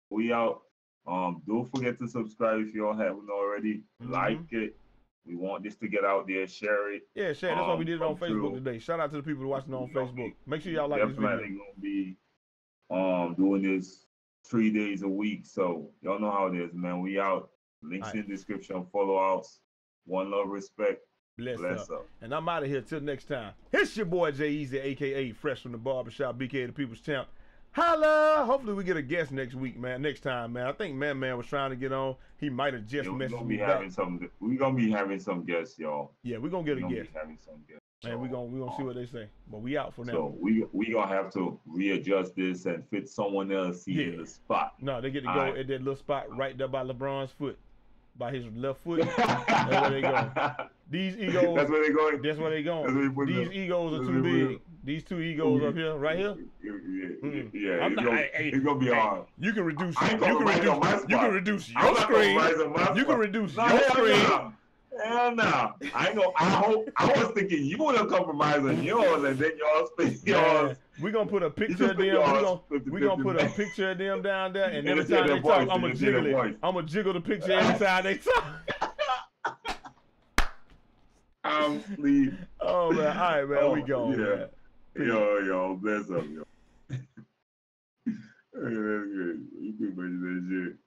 we out. Don't forget to subscribe if y'all haven't already. Like it. We want this to get out there. Share it. Yeah, share it. That's why we did it on Facebook today. Shout out to the people watching on Facebook. Make sure y'all like this video. Definitely gonna be doing this 3 days a week. So y'all know how it is, man. We out. Links in the description. Follow us. One love, respect. Bless up. And I'm out of here till next time. It's your boy Jay Easy, aka Fresh from the Barbershop, BK the People's Champ. Holla! Hopefully we get a guest next week, man. Next time, man. I think Man was trying to get on. He might have just messaged me back. We're gonna be having some guests, y'all. Yeah, we're gonna get a guest. Having some guests. And we're gonna see what they say. But we out for now. So we gonna have to readjust this and fit someone else in the spot. No, they get to go at that little spot right there by LeBron's foot. By his left foot. That's where they go. These egos. That's where they going. That's where they going. These egos are too big. These two egos up here, right here. Yeah. It's gonna be hard. You can reduce. You can reduce your screen. You can reduce your screen. Hell no. I was thinking you want to compromise on yours and then y'all spend yours. We're going to put a picture of them. We're going to put a picture of them down there, and every time they talk, I'm going to jiggle it. I'm going to jiggle the picture every time they talk. I'm sleep. Oh, man. All right, man. We going, man. Yo, bless up, yo. That's good. You can mention that shit.